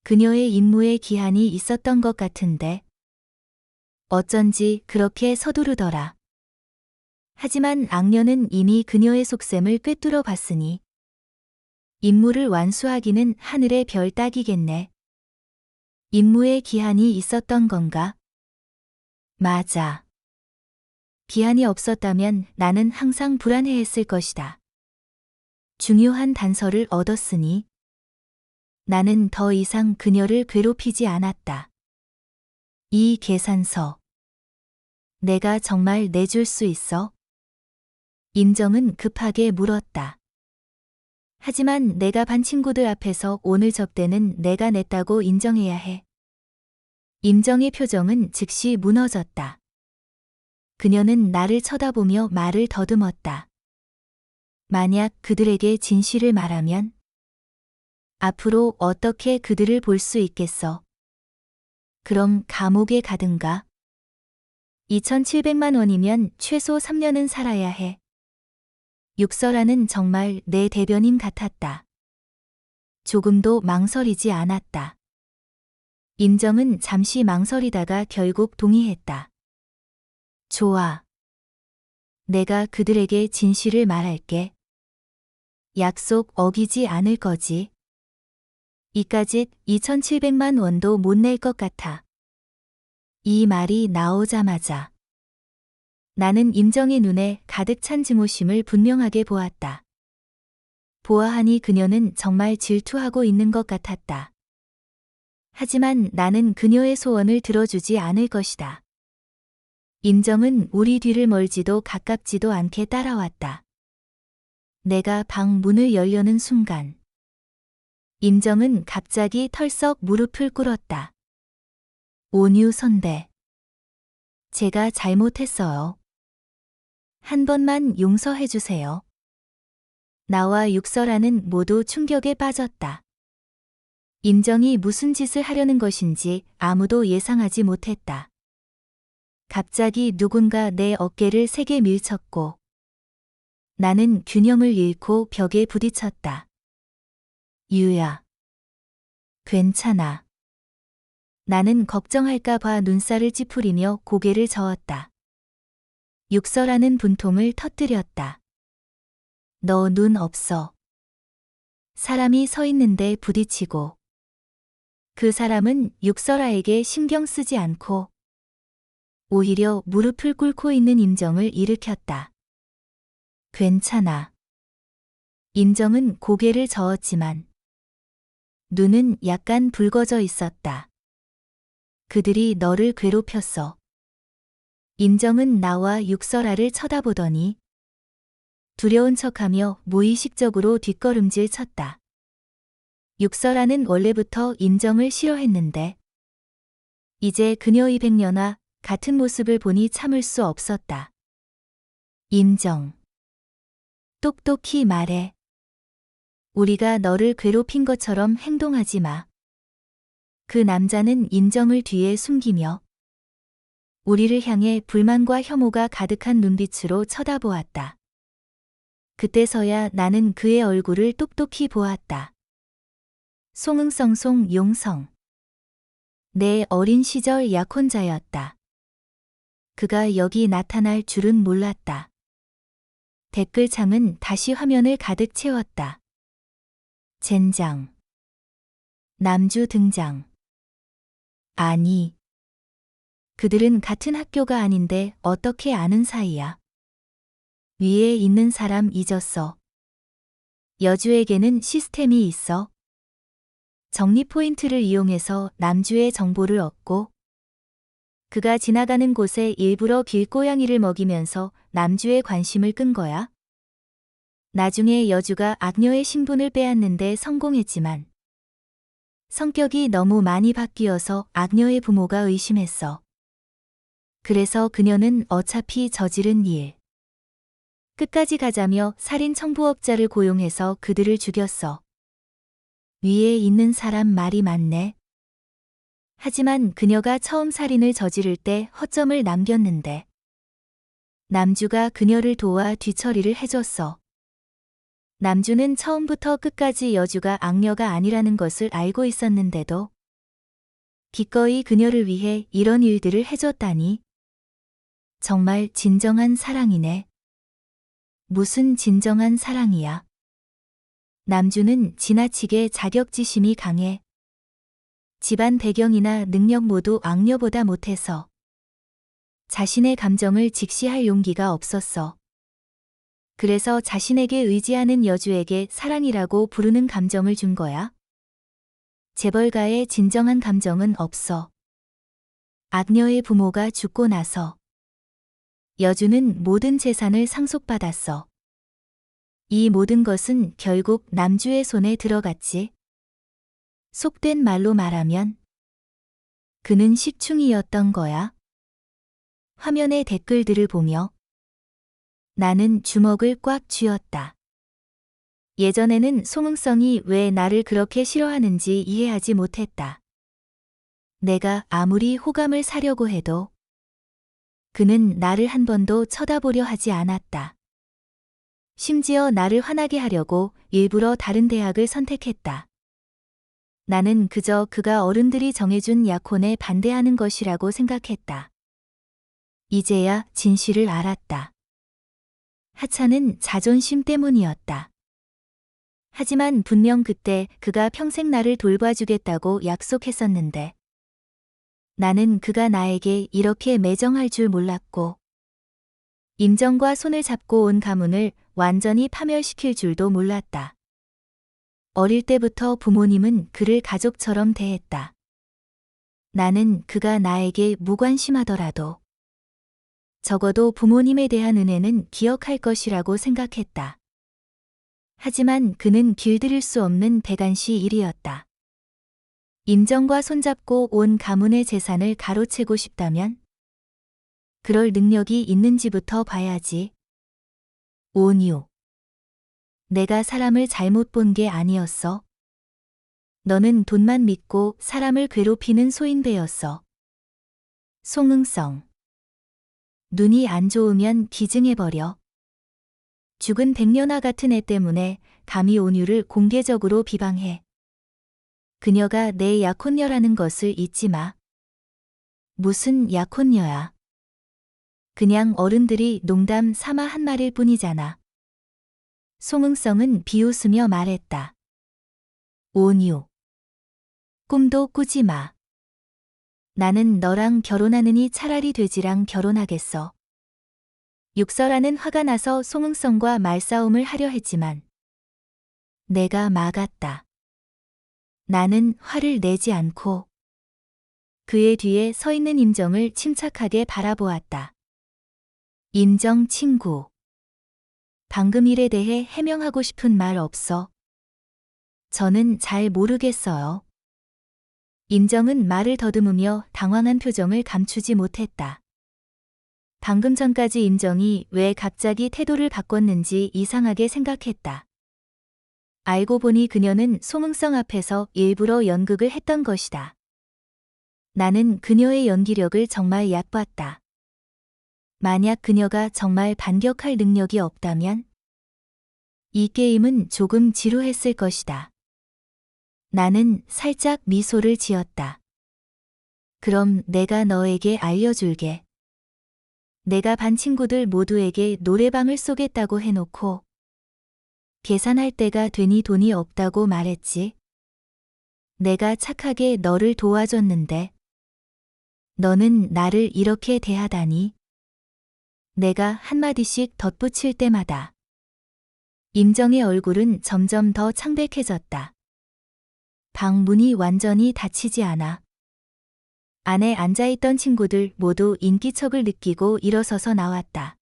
그녀의 임무에 기한이 있었던 것 같은데. 어쩐지 그렇게 서두르더라. 하지만 악녀는 이미 그녀의 속셈을 꿰뚫어 봤으니 임무를 완수하기는 하늘의 별 따기겠네. 임무에 기한이 있었던 건가? 맞아. 기한이 없었다면 나는 항상 불안해했을 것이다. 중요한 단서를 얻었으니 나는 더 이상 그녀를 괴롭히지 않았다. 이 계산서. 내가 정말 내줄 수 있어? 임정은 급하게 물었다. 하지만 내가 반 친구들 앞에서 오늘 접대는 내가 냈다고 인정해야 해. 임정의 표정은 즉시 무너졌다. 그녀는 나를 쳐다보며 말을 더듬었다. 만약 그들에게 진실을 말하면 앞으로 어떻게 그들을 볼 수 있겠어? 그럼 감옥에 가든가? 2,700만 원이면 최소 3년은 살아야 해. 육설아는 정말 내 대변인 같았다. 조금도 망설이지 않았다. 임정은 잠시 망설이다가 결국 동의했다. 좋아. 내가 그들에게 진실을 말할게. 약속 어기지 않을 거지. 이까짓 2,700만 원도 못 낼 것 같아. 이 말이 나오자마자 나는 임정의 눈에 가득 찬 증오심을 분명하게 보았다. 보아하니 그녀는 정말 질투하고 있는 것 같았다. 하지만 나는 그녀의 소원을 들어주지 않을 것이다. 임정은 우리 뒤를 멀지도 가깝지도 않게 따라왔다. 내가 방 문을 열려는 순간 임정은 갑자기 털썩 무릎을 꿇었다. 온유 선배. 제가 잘못했어요. 한 번만 용서해 주세요. 나와 육설아는 모두 충격에 빠졌다. 임정이 무슨 짓을 하려는 것인지 아무도 예상하지 못했다. 갑자기 누군가 내 어깨를 세게 밀쳤고 나는 균형을 잃고 벽에 부딪혔다. 유야. 괜찮아. 나는 걱정할까 봐 눈살을 찌푸리며 고개를 저었다. 육설아는 분통을 터뜨렸다. 너 눈 없어. 사람이 서 있는데 부딪히고 그 사람은 육설아에게 신경 쓰지 않고 오히려 무릎을 꿇고 있는 임정을 일으켰다. 괜찮아. 임정은 고개를 저었지만 눈은 약간 붉어져 있었다. 그들이 너를 괴롭혔어. 임정은 나와 육설아를 쳐다보더니 두려운 척하며 무의식적으로 뒷걸음질 쳤다. 육설아는 원래부터 임정을 싫어했는데 이제 그녀 200년화 같은 모습을 보니 참을 수 없었다. 임정. 똑똑히 말해. 우리가 너를 괴롭힌 것처럼 행동하지 마. 그 남자는 임정을 뒤에 숨기며 우리를 향해 불만과 혐오가 가득한 눈빛으로 쳐다보았다. 그때서야 나는 그의 얼굴을 똑똑히 보았다. 송응성 용성. 내 어린 시절 약혼자였다. 그가 여기 나타날 줄은 몰랐다. 댓글창은 다시 화면을 가득 채웠다. 젠장. 남주 등장. 아니. 그들은 같은 학교가 아닌데 어떻게 아는 사이야? 위에 있는 사람 잊었어. 여주에게는 시스템이 있어. 정리 포인트를 이용해서 남주의 정보를 얻고 그가 지나가는 곳에 일부러 길고양이를 먹이면서 남주의 관심을 끈 거야. 나중에 여주가 악녀의 신분을 빼앗는데 성공했지만 성격이 너무 많이 바뀌어서 악녀의 부모가 의심했어. 그래서 그녀는 어차피 저지른 일 끝까지 가자며 살인 청부업자를 고용해서 그들을 죽였어. 위에 있는 사람 말이 맞네. 하지만 그녀가 처음 살인을 저지를 때 허점을 남겼는데 남주가 그녀를 도와 뒤처리를 해줬어. 남주는 처음부터 끝까지 여주가 악녀가 아니라는 것을 알고 있었는데도 기꺼이 그녀를 위해 이런 일들을 해줬다니. 정말 진정한 사랑이네. 무슨 진정한 사랑이야. 남주는 지나치게 자격지심이 강해. 집안 배경이나 능력 모두 악녀보다 못해서 자신의 감정을 직시할 용기가 없었어. 그래서 자신에게 의지하는 여주에게 사랑이라고 부르는 감정을 준 거야. 재벌가의 진정한 감정은 없어. 악녀의 부모가 죽고 나서 여주는 모든 재산을 상속받았어. 이 모든 것은 결국 남주의 손에 들어갔지. 속된 말로 말하면 그는 식충이었던 거야. 화면의 댓글들을 보며 나는 주먹을 꽉 쥐었다. 예전에는 송응성이 왜 나를 그렇게 싫어하는지 이해하지 못했다. 내가 아무리 호감을 사려고 해도 그는 나를 한 번도 쳐다보려 하지 않았다. 심지어 나를 화나게 하려고 일부러 다른 대학을 선택했다. 나는 그저 그가 어른들이 정해준 약혼에 반대하는 것이라고 생각했다. 이제야 진실을 알았다. 하차는 자존심 때문이었다. 하지만 분명 그때 그가 평생 나를 돌봐주겠다고 약속했었는데 나는 그가 나에게 이렇게 매정할 줄 몰랐고 임정과 손을 잡고 온 가문을 완전히 파멸시킬 줄도 몰랐다. 어릴 때부터 부모님은 그를 가족처럼 대했다. 나는 그가 나에게 무관심하더라도 적어도 부모님에 대한 은혜는 기억할 것이라고 생각했다. 하지만 그는 길들일 수 없는 배간시 일이었다. 임정과 손잡고 온 가문의 재산을 가로채고 싶다면 그럴 능력이 있는지부터 봐야지. 온유. 내가 사람을 잘못 본 게 아니었어. 너는 돈만 믿고 사람을 괴롭히는 소인배였어. 송응성. 눈이 안 좋으면 기증해버려. 죽은 백년아 같은 애 때문에 감히 온유를 공개적으로 비방해. 그녀가 내 약혼녀라는 것을 잊지 마. 무슨 약혼녀야. 그냥 어른들이 농담 삼아 한 말일 뿐이잖아. 송응성은 비웃으며 말했다. 온유. 꿈도 꾸지 마. 나는 너랑 결혼하느니 차라리 돼지랑 결혼하겠어. 육설아는 화가 나서 송응성과 말싸움을 하려 했지만 내가 막았다. 나는 화를 내지 않고 그의 뒤에 서 있는 임정을 침착하게 바라보았다. 임정 친구. 방금 일에 대해 해명하고 싶은 말 없어? 저는 잘 모르겠어요. 임정은 말을 더듬으며 당황한 표정을 감추지 못했다. 방금 전까지 임정이 왜 갑자기 태도를 바꿨는지 이상하게 생각했다. 알고 보니 그녀는 송응성 앞에서 일부러 연극을 했던 것이다. 나는 그녀의 연기력을 정말 얕봤다. 만약 그녀가 정말 반격할 능력이 없다면 이 게임은 조금 지루했을 것이다. 나는 살짝 미소를 지었다. 그럼 내가 너에게 알려줄게. 내가 반 친구들 모두에게 노래방을 쏘겠다고 해놓고 계산할 때가 되니 돈이 없다고 말했지. 내가 착하게 너를 도와줬는데 너는 나를 이렇게 대하다니. 내가 한마디씩 덧붙일 때마다 임정의 얼굴은 점점 더 창백해졌다. 방 문이 완전히 닫히지 않아. 안에 앉아있던 친구들 모두 인기척을 느끼고 일어서서 나왔다.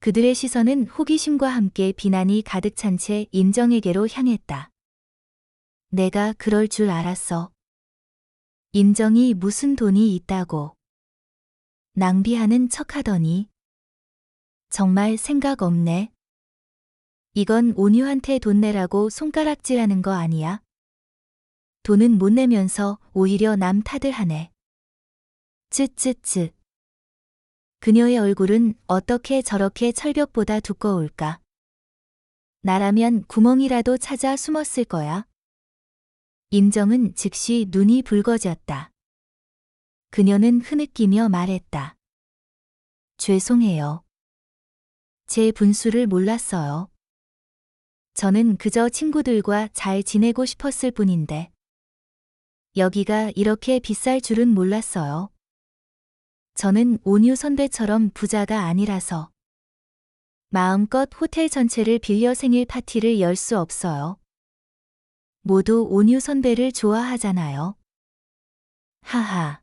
그들의 시선은 호기심과 함께 비난이 가득 찬 채 임정에게로 향했다. 내가 그럴 줄 알았어. 임정이 무슨 돈이 있다고. 낭비하는 척하더니. 정말 생각 없네. 이건 온유한테 돈 내라고 손가락질하는 거 아니야? 돈은 못 내면서 오히려 남 탓을 하네. 쯧쯧쯧. 그녀의 얼굴은 어떻게 저렇게 철벽보다 두꺼울까? 나라면 구멍이라도 찾아 숨었을 거야. 임정은 즉시 눈이 붉어졌다. 그녀는 흐느끼며 말했다. 죄송해요. 제 분수를 몰랐어요. 저는 그저 친구들과 잘 지내고 싶었을 뿐인데. 여기가 이렇게 비쌀 줄은 몰랐어요. 저는 온유 선배처럼 부자가 아니라서. 마음껏 호텔 전체를 빌려 생일 파티를 열 수 없어요. 모두 온유 선배를 좋아하잖아요. 하하.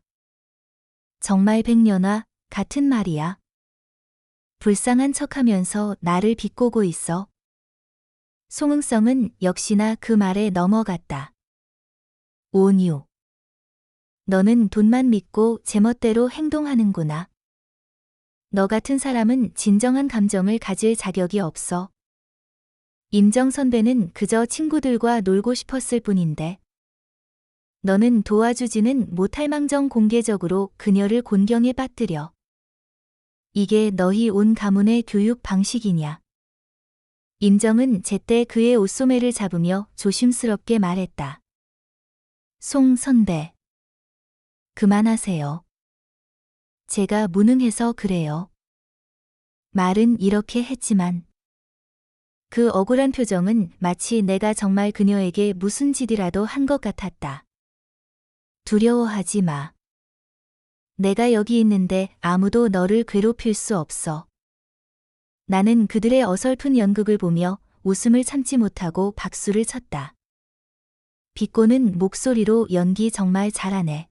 정말 백년아, 같은 말이야. 불쌍한 척하면서 나를 비꼬고 있어. 송응성은 역시나 그 말에 넘어갔다. 온유. 너는 돈만 믿고 제멋대로 행동하는구나. 너 같은 사람은 진정한 감정을 가질 자격이 없어. 임정 선배는 그저 친구들과 놀고 싶었을 뿐인데. 너는 도와주지는 못할 망정 공개적으로 그녀를 곤경에 빠뜨려. 이게 너희 온 가문의 교육 방식이냐. 임정은 제때 그의 옷소매를 잡으며 조심스럽게 말했다. 송 선배. 그만하세요. 제가 무능해서 그래요. 말은 이렇게 했지만 그 억울한 표정은 마치 내가 정말 그녀에게 무슨 짓이라도 한 것 같았다. 두려워하지 마. 내가 여기 있는데 아무도 너를 괴롭힐 수 없어. 나는 그들의 어설픈 연극을 보며 웃음을 참지 못하고 박수를 쳤다. 비꼬는 목소리로 연기 정말 잘하네.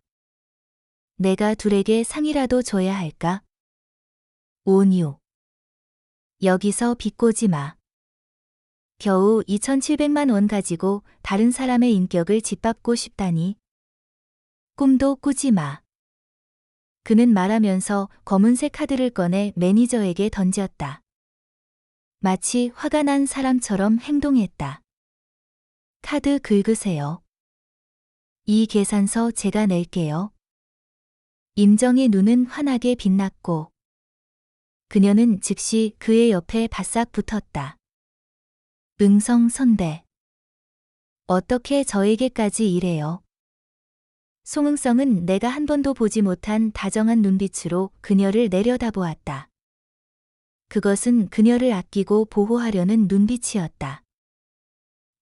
내가 둘에게 상이라도 줘야 할까? 온유. 여기서 비꼬지 마. 겨우 2,700만 원 가지고 다른 사람의 인격을 짓밟고 싶다니. 꿈도 꾸지 마. 그는 말하면서 검은색 카드를 꺼내 매니저에게 던졌다. 마치 화가 난 사람처럼 행동했다. 카드 긁으세요. 이 계산서 제가 낼게요. 임정의 눈은 환하게 빛났고 그녀는 즉시 그의 옆에 바싹 붙었다. 응성 선배. 어떻게 저에게까지 이래요? 송응성은 내가 한 번도 보지 못한 다정한 눈빛으로 그녀를 내려다보았다. 그것은 그녀를 아끼고 보호하려는 눈빛이었다.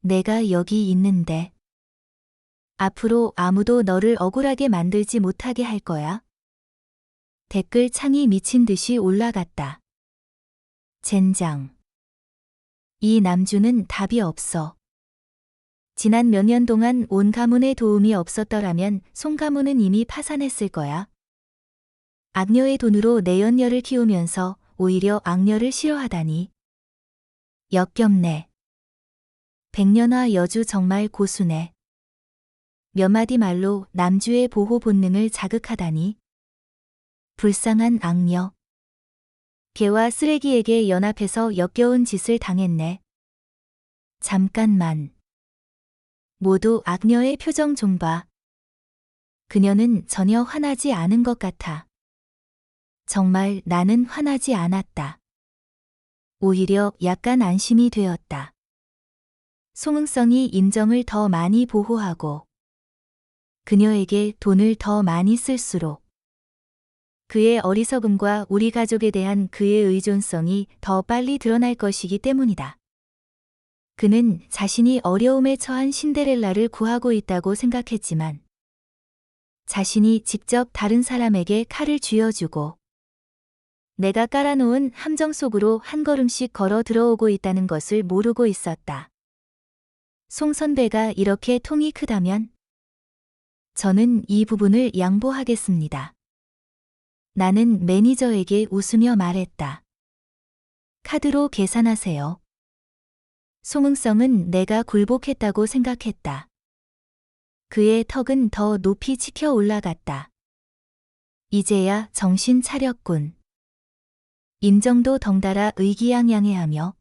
내가 여기 있는데 앞으로 아무도 너를 억울하게 만들지 못하게 할 거야. 댓글 창이 미친 듯이 올라갔다. 젠장. 이 남주는 답이 없어. 지난 몇 년 동안 온 가문의 도움이 없었더라면 송 가문은 이미 파산했을 거야. 악녀의 돈으로 내연녀를 키우면서 오히려 악녀를 싫어하다니. 역겹네. 백년화 여주 정말 고수네. 몇 마디 말로 남주의 보호 본능을 자극하다니. 불쌍한 악녀. 개와 쓰레기에게 연합해서 역겨운 짓을 당했네. 잠깐만. 모두 악녀의 표정 좀 봐. 그녀는 전혀 화나지 않은 것 같아. 정말 나는 화나지 않았다. 오히려 약간 안심이 되었다. 송응성이 인정을 더 많이 보호하고 그녀에게 돈을 더 많이 쓸수록 그의 어리석음과 우리 가족에 대한 그의 의존성이 더 빨리 드러날 것이기 때문이다. 그는 자신이 어려움에 처한 신데렐라를 구하고 있다고 생각했지만 자신이 직접 다른 사람에게 칼을 쥐어주고 내가 깔아놓은 함정 속으로 한 걸음씩 걸어 들어오고 있다는 것을 모르고 있었다. 송 선배가 이렇게 통이 크다면 저는 이 부분을 양보하겠습니다. 나는 매니저에게 웃으며 말했다. 카드로 계산하세요. 송응성은 내가 굴복했다고 생각했다. 그의 턱은 더 높이 치켜 올라갔다. 이제야 정신 차렸군. 인정도 덩달아 의기양양해하며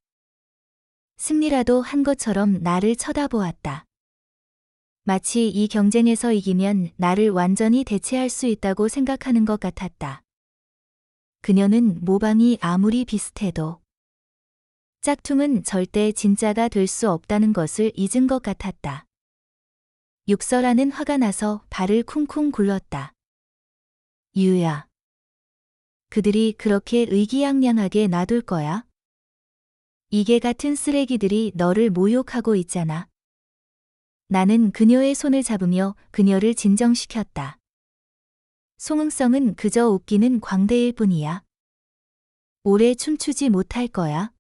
승리라도 한 것처럼 나를 쳐다보았다. 마치 이 경쟁에서 이기면 나를 완전히 대체할 수 있다고 생각하는 것 같았다. 그녀는 모방이 아무리 비슷해도 짝퉁은 절대 진짜가 될 수 없다는 것을 잊은 것 같았다. 육설아는 화가 나서 발을 쿵쿵 굴렀다. 유야. 그들이 그렇게 의기양양하게 놔둘 거야? 이게 같은 쓰레기들이 너를 모욕하고 있잖아. 나는 그녀의 손을 잡으며 그녀를 진정시켰다. 송응성은 그저 웃기는 광대일 뿐이야. 오래 춤추지 못할 거야.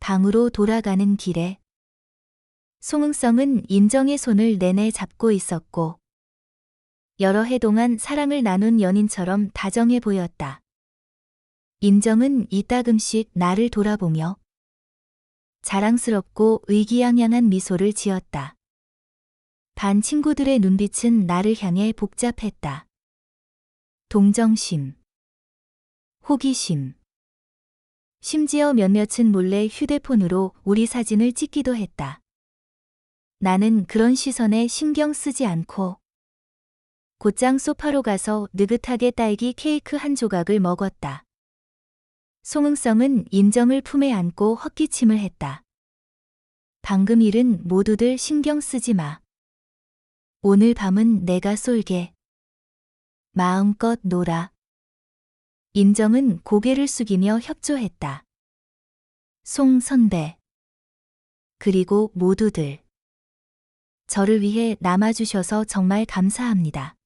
방으로 돌아가는 길에 송응성은 인정의 손을 내내 잡고 있었고 여러 해 동안 사랑을 나눈 연인처럼 다정해 보였다. 인정은 이따금씩 나를 돌아보며 자랑스럽고 의기양양한 미소를 지었다. 반 친구들의 눈빛은 나를 향해 복잡했다. 동정심, 호기심, 심지어 몇몇은 몰래 휴대폰으로 우리 사진을 찍기도 했다. 나는 그런 시선에 신경 쓰지 않고 곧장 소파로 가서 느긋하게 딸기 케이크 한 조각을 먹었다. 송응성은 인정을 품에 안고 헛기침을 했다. 방금 일은 모두들 신경 쓰지 마. 오늘 밤은 내가 쏠게. 마음껏 놀아. 인정은 고개를 숙이며 협조했다. 송 선배. 그리고 모두들. 저를 위해 남아주셔서 정말 감사합니다.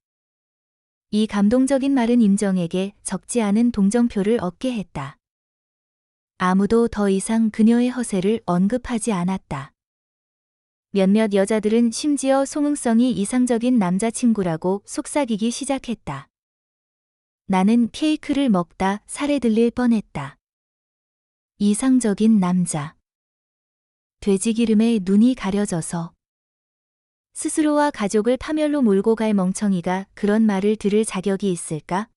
이 감동적인 말은 인정에게 적지 않은 동정표를 얻게 했다. 아무도 더 이상 그녀의 허세를 언급하지 않았다. 몇몇 여자들은 심지어 송응성이 이상적인 남자친구라고 속삭이기 시작했다. 나는 케이크를 먹다 살에 들릴 뻔했다. 이상적인 남자. 돼지기름에 눈이 가려져서 스스로와 가족을 파멸로 몰고 갈 멍청이가 그런 말을 들을 자격이 있을까?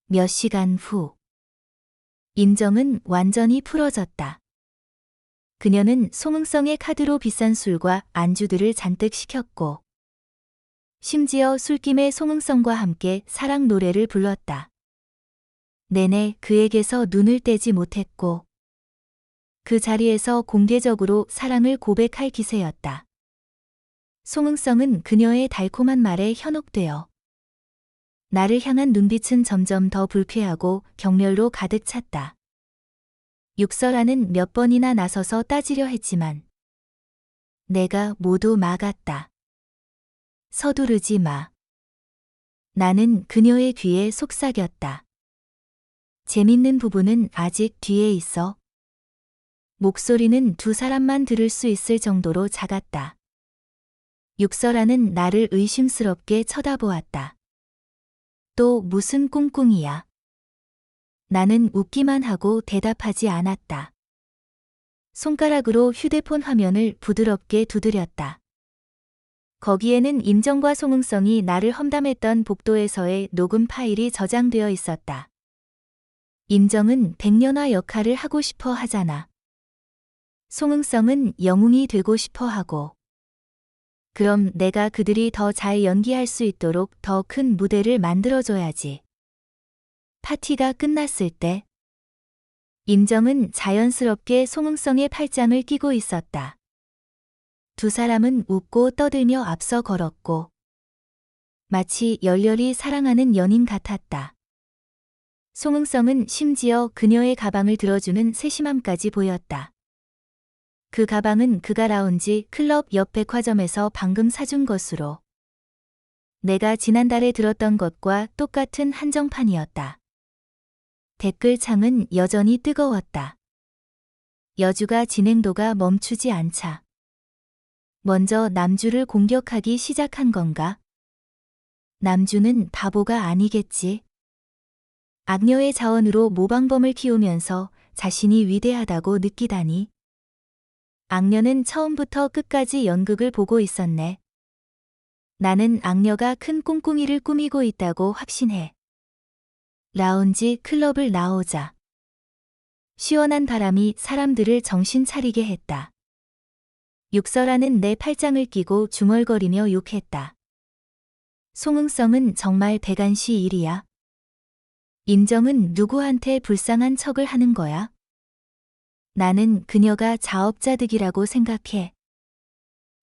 몇 시간 후. 인정은 완전히 풀어졌다. 그녀는 송응성의 카드로 비싼 술과 안주들을 잔뜩 시켰고 심지어 술김에 송응성과 함께 사랑 노래를 불렀다. 내내 그에게서 눈을 떼지 못했고 그 자리에서 공개적으로 사랑을 고백할 기세였다. 송응성은 그녀의 달콤한 말에 현혹되어 나를 향한 눈빛은 점점 더 불쾌하고 경멸로 가득 찼다. 육설아는 몇 번이나 나서서 따지려 했지만 내가 모두 막았다. 서두르지 마. 나는 그녀의 귀에 속삭였다. 재밌는 부분은 아직 뒤에 있어. 목소리는 두 사람만 들을 수 있을 정도로 작았다. 육설아는 나를 의심스럽게 쳐다보았다. 또 무슨 꿍꿍이야. 나는 웃기만 하고 대답하지 않았다. 손가락으로 휴대폰 화면을 부드럽게 두드렸다. 거기에는 임정과 송은성이 나를 험담했던 복도에서의 녹음 파일이 저장되어 있었다. 임정은 백년화 역할을 하고 싶어 하잖아. 송은성은 영웅이 되고 싶어 하고. 그럼 내가 그들이 더 잘 연기할 수 있도록 더 큰 무대를 만들어줘야지. 파티가 끝났을 때 임정은 자연스럽게 송은성의 팔짱을 끼고 있었다. 두 사람은 웃고 떠들며 앞서 걸었고 마치 열렬히 사랑하는 연인 같았다. 송은성은 심지어 그녀의 가방을 들어주는 세심함까지 보였다. 그 가방은 그가 라운지 클럽 옆 백화점에서 방금 사준 것으로 내가 지난달에 들었던 것과 똑같은 한정판이었다. 댓글창은 여전히 뜨거웠다. 여주가 진행도가 멈추지 않자 먼저 남주를 공격하기 시작한 건가? 남주는 바보가 아니겠지. 악녀의 자원으로 모방범을 키우면서 자신이 위대하다고 느끼다니. 악녀는 처음부터 끝까지 연극을 보고 있었네. 나는 악녀가 큰 꿍꿍이를 꾸미고 있다고 확신해. 라운지 클럽을 나오자 시원한 바람이 사람들을 정신 차리게 했다. 육설아는 내 팔짱을 끼고 중얼거리며 욕했다. 송은성은 정말 배간시 일이야. 임정은 누구한테 불쌍한 척을 하는 거야? 나는 그녀가 자업자득이라고 생각해.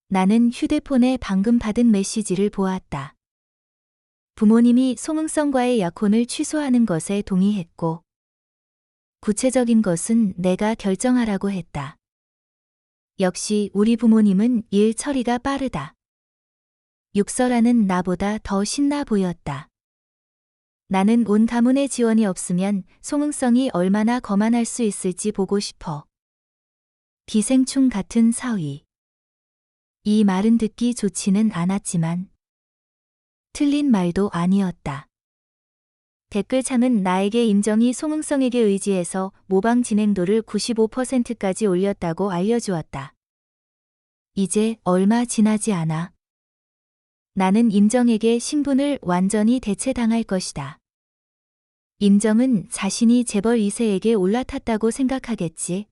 나는 휴대폰에 방금 받은 메시지를 보았다. 부모님이 송은성과의 약혼을 취소하는 것에 동의했고 구체적인 것은 내가 결정하라고 했다. 역시 우리 부모님은 일 처리가 빠르다. 육설아는 나보다 더 신나 보였다. 나는 온 가문의 지원이 없으면 송은성이 얼마나 거만할 수 있을지 보고 싶어. 기생충 같은 사위. 이 말은 듣기 좋지는 않았지만 틀린 말도 아니었다. 댓글창은 나에게 임정이 송은성에게 의지해서 모방 진행도를 95%까지 올렸다고 알려주었다. 이제 얼마 지나지 않아. 나는 임정에게 신분을 완전히 대체당할 것이다. 임정은 자신이 재벌 2세에게 올라탔다고 생각하겠지.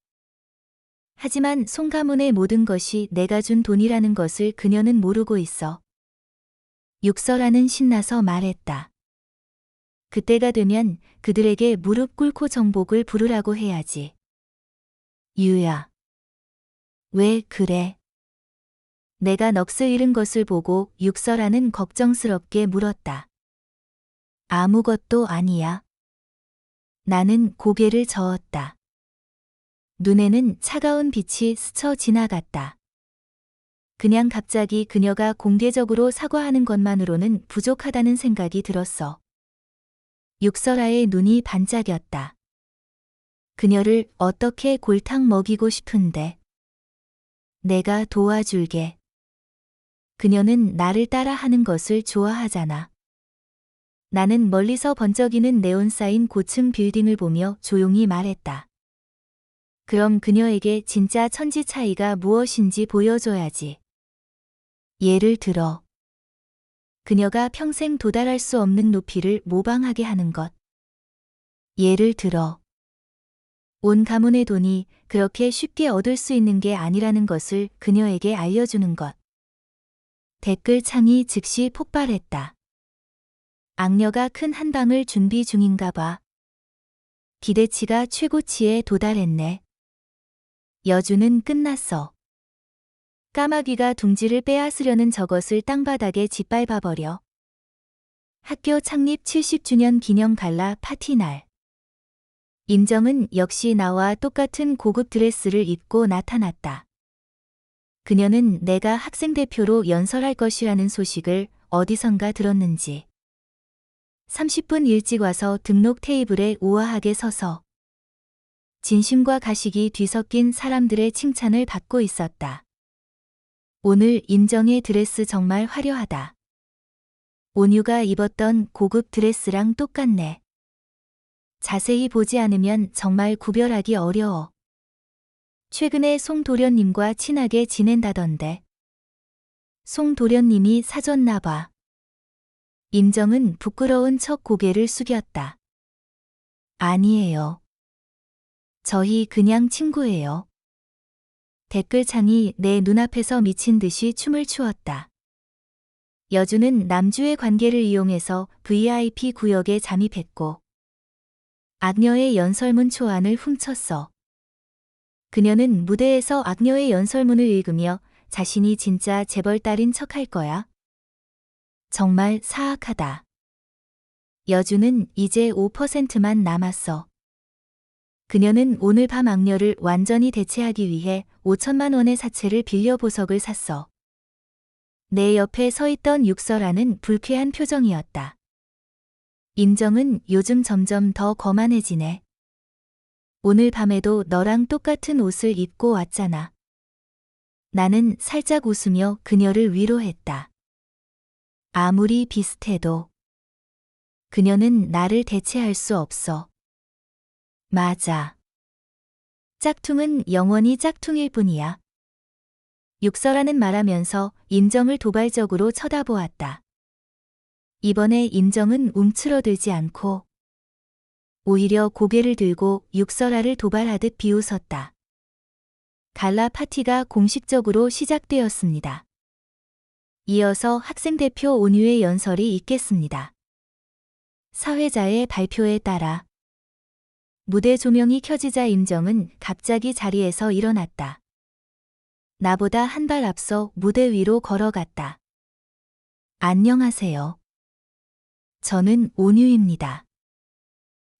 하지만 송 가문의 모든 것이 내가 준 돈이라는 것을 그녀는 모르고 있어. 육설아는 신나서 말했다. 그때가 되면 그들에게 무릎 꿇고 정복을 부르라고 해야지. 유야. 왜 그래? 내가 넋을 잃은 것을 보고 육설아는 걱정스럽게 물었다. 아무것도 아니야. 나는 고개를 저었다. 눈에는 차가운 빛이 스쳐 지나갔다. 그냥 갑자기 그녀가 공개적으로 사과하는 것만으로는 부족하다는 생각이 들었어. 육설아의 눈이 반짝였다. 그녀를 어떻게 골탕 먹이고 싶은데. 내가 도와줄게. 그녀는 나를 따라하는 것을 좋아하잖아. 나는 멀리서 번쩍이는 네온 사인 고층 빌딩을 보며 조용히 말했다. 그럼 그녀에게 진짜 천지 차이가 무엇인지 보여줘야지. 예를 들어 그녀가 평생 도달할 수 없는 높이를 모방하게 하는 것. 예를 들어 온 가문의 돈이 그렇게 쉽게 얻을 수 있는 게 아니라는 것을 그녀에게 알려주는 것. 댓글창이 즉시 폭발했다. 악녀가 큰 한방을 준비 중인가 봐. 기대치가 최고치에 도달했네. 여주는 끝났어. 까마귀가 둥지를 빼앗으려는 저것을 땅바닥에 짓밟아버려. 학교 창립 70주년 기념 갈라 파티 날. 임정은 역시 나와 똑같은 고급 드레스를 입고 나타났다. 그녀는 내가 학생 대표로 연설할 것이라는 소식을 어디선가 들었는지 30분 일찍 와서 등록 테이블에 우아하게 서서 진심과 가식이 뒤섞인 사람들의 칭찬을 받고 있었다. 오늘 임정의 드레스 정말 화려하다. 온유가 입었던 고급 드레스랑 똑같네. 자세히 보지 않으면 정말 구별하기 어려워. 최근에 송도련님과 친하게 지낸다던데. 송도련님이 사줬나 봐. 임정은 부끄러운 척 고개를 숙였다. 아니에요. 저희 그냥 친구예요. 댓글창이 내 눈앞에서 미친 듯이 춤을 추었다. 여주는 남주의 관계를 이용해서 VIP 구역에 잠입했고 악녀의 연설문 초안을 훔쳤어. 그녀는 무대에서 악녀의 연설문을 읽으며 자신이 진짜 재벌딸인 척할 거야. 정말 사악하다. 여주는 이제 5%만 남았어. 그녀는 오늘 밤 악녀를 완전히 대체하기 위해 5천만 원의 사채를 빌려 보석을 샀어. 내 옆에 서 있던 육설아는 불쾌한 표정이었다. 임정은 요즘 점점 더 거만해지네. 오늘 밤에도 너랑 똑같은 옷을 입고 왔잖아. 나는 살짝 웃으며 그녀를 위로했다. 아무리 비슷해도 그녀는 나를 대체할 수 없어. 맞아. 짝퉁은 영원히 짝퉁일 뿐이야. 육설아는 말하면서 임정을 도발적으로 쳐다보았다. 이번에 임정은 움츠러들지 않고 오히려 고개를 들고 육설아를 도발하듯 비웃었다. 갈라 파티가 공식적으로 시작되었습니다. 이어서 학생대표 온유의 연설이 있겠습니다. 사회자의 발표에 따라 무대 조명이 켜지자 임정은 갑자기 자리에서 일어났다. 나보다 한 발 앞서 무대 위로 걸어갔다. 안녕하세요. 저는 온유입니다.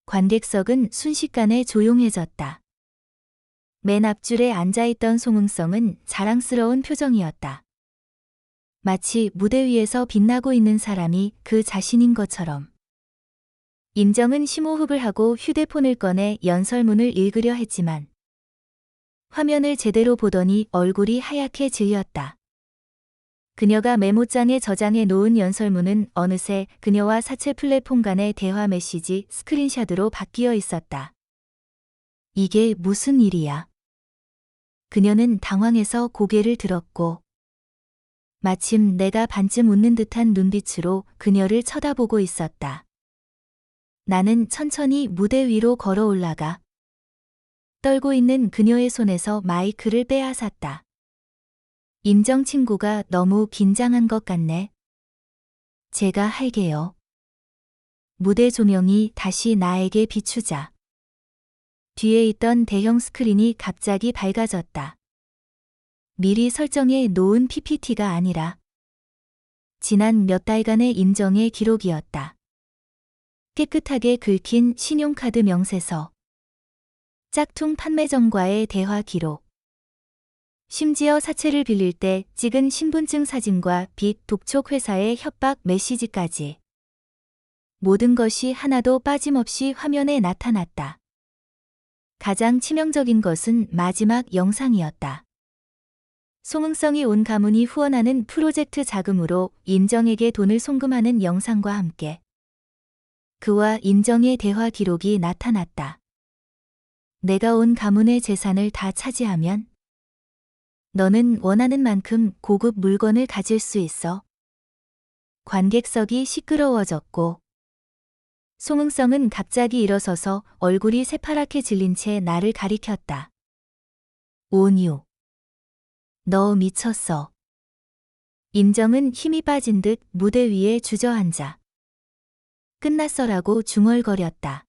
관객석은 순식간에 조용해졌다. 맨 앞줄에 앉아있던 송응성은 자랑스러운 표정이었다. 마치 무대 위에서 빛나고 있는 사람이 그 자신인 것처럼. 임정은 심호흡을 하고 휴대폰을 꺼내 연설문을 읽으려 했지만 화면을 제대로 보더니 얼굴이 하얗게 질렸다. 그녀가 메모장에 저장해 놓은 연설문은 어느새 그녀와 사채 플랫폼 간의 대화 메시지 스크린샷으로 바뀌어 있었다. 이게 무슨 일이야? 그녀는 당황해서 고개를 들었고 마침 내가 반쯤 웃는 듯한 눈빛으로 그녀를 쳐다보고 있었다. 나는 천천히 무대 위로 걸어 올라가 떨고 있는 그녀의 손에서 마이크를 빼앗았다. 임정 친구가 너무 긴장한 것 같네. 제가 할게요. 무대 조명이 다시 나에게 비추자. 뒤에 있던 대형 스크린이 갑자기 밝아졌다. 미리 설정해 놓은 PPT가 아니라 지난 몇 달간의 임정의 기록이었다. 깨끗하게 긁힌 신용카드 명세서, 짝퉁 판매점과의 대화 기록, 심지어 사채를 빌릴 때 찍은 신분증 사진과 빚 독촉 회사의 협박 메시지까지. 모든 것이 하나도 빠짐없이 화면에 나타났다. 가장 치명적인 것은 마지막 영상이었다. 송응성이 온 가문이 후원하는 프로젝트 자금으로 임정에게 돈을 송금하는 영상과 함께 그와 임정의 대화 기록이 나타났다. 내가 온 가문의 재산을 다 차지하면 너는 원하는 만큼 고급 물건을 가질 수 있어. 관객석이 시끄러워졌고 송응성은 갑자기 일어서서 얼굴이 새파랗게 질린 채 나를 가리켰다. 온유. 너 미쳤어. 임정은 힘이 빠진 듯 무대 위에 주저앉아 끝났어라고 중얼거렸다.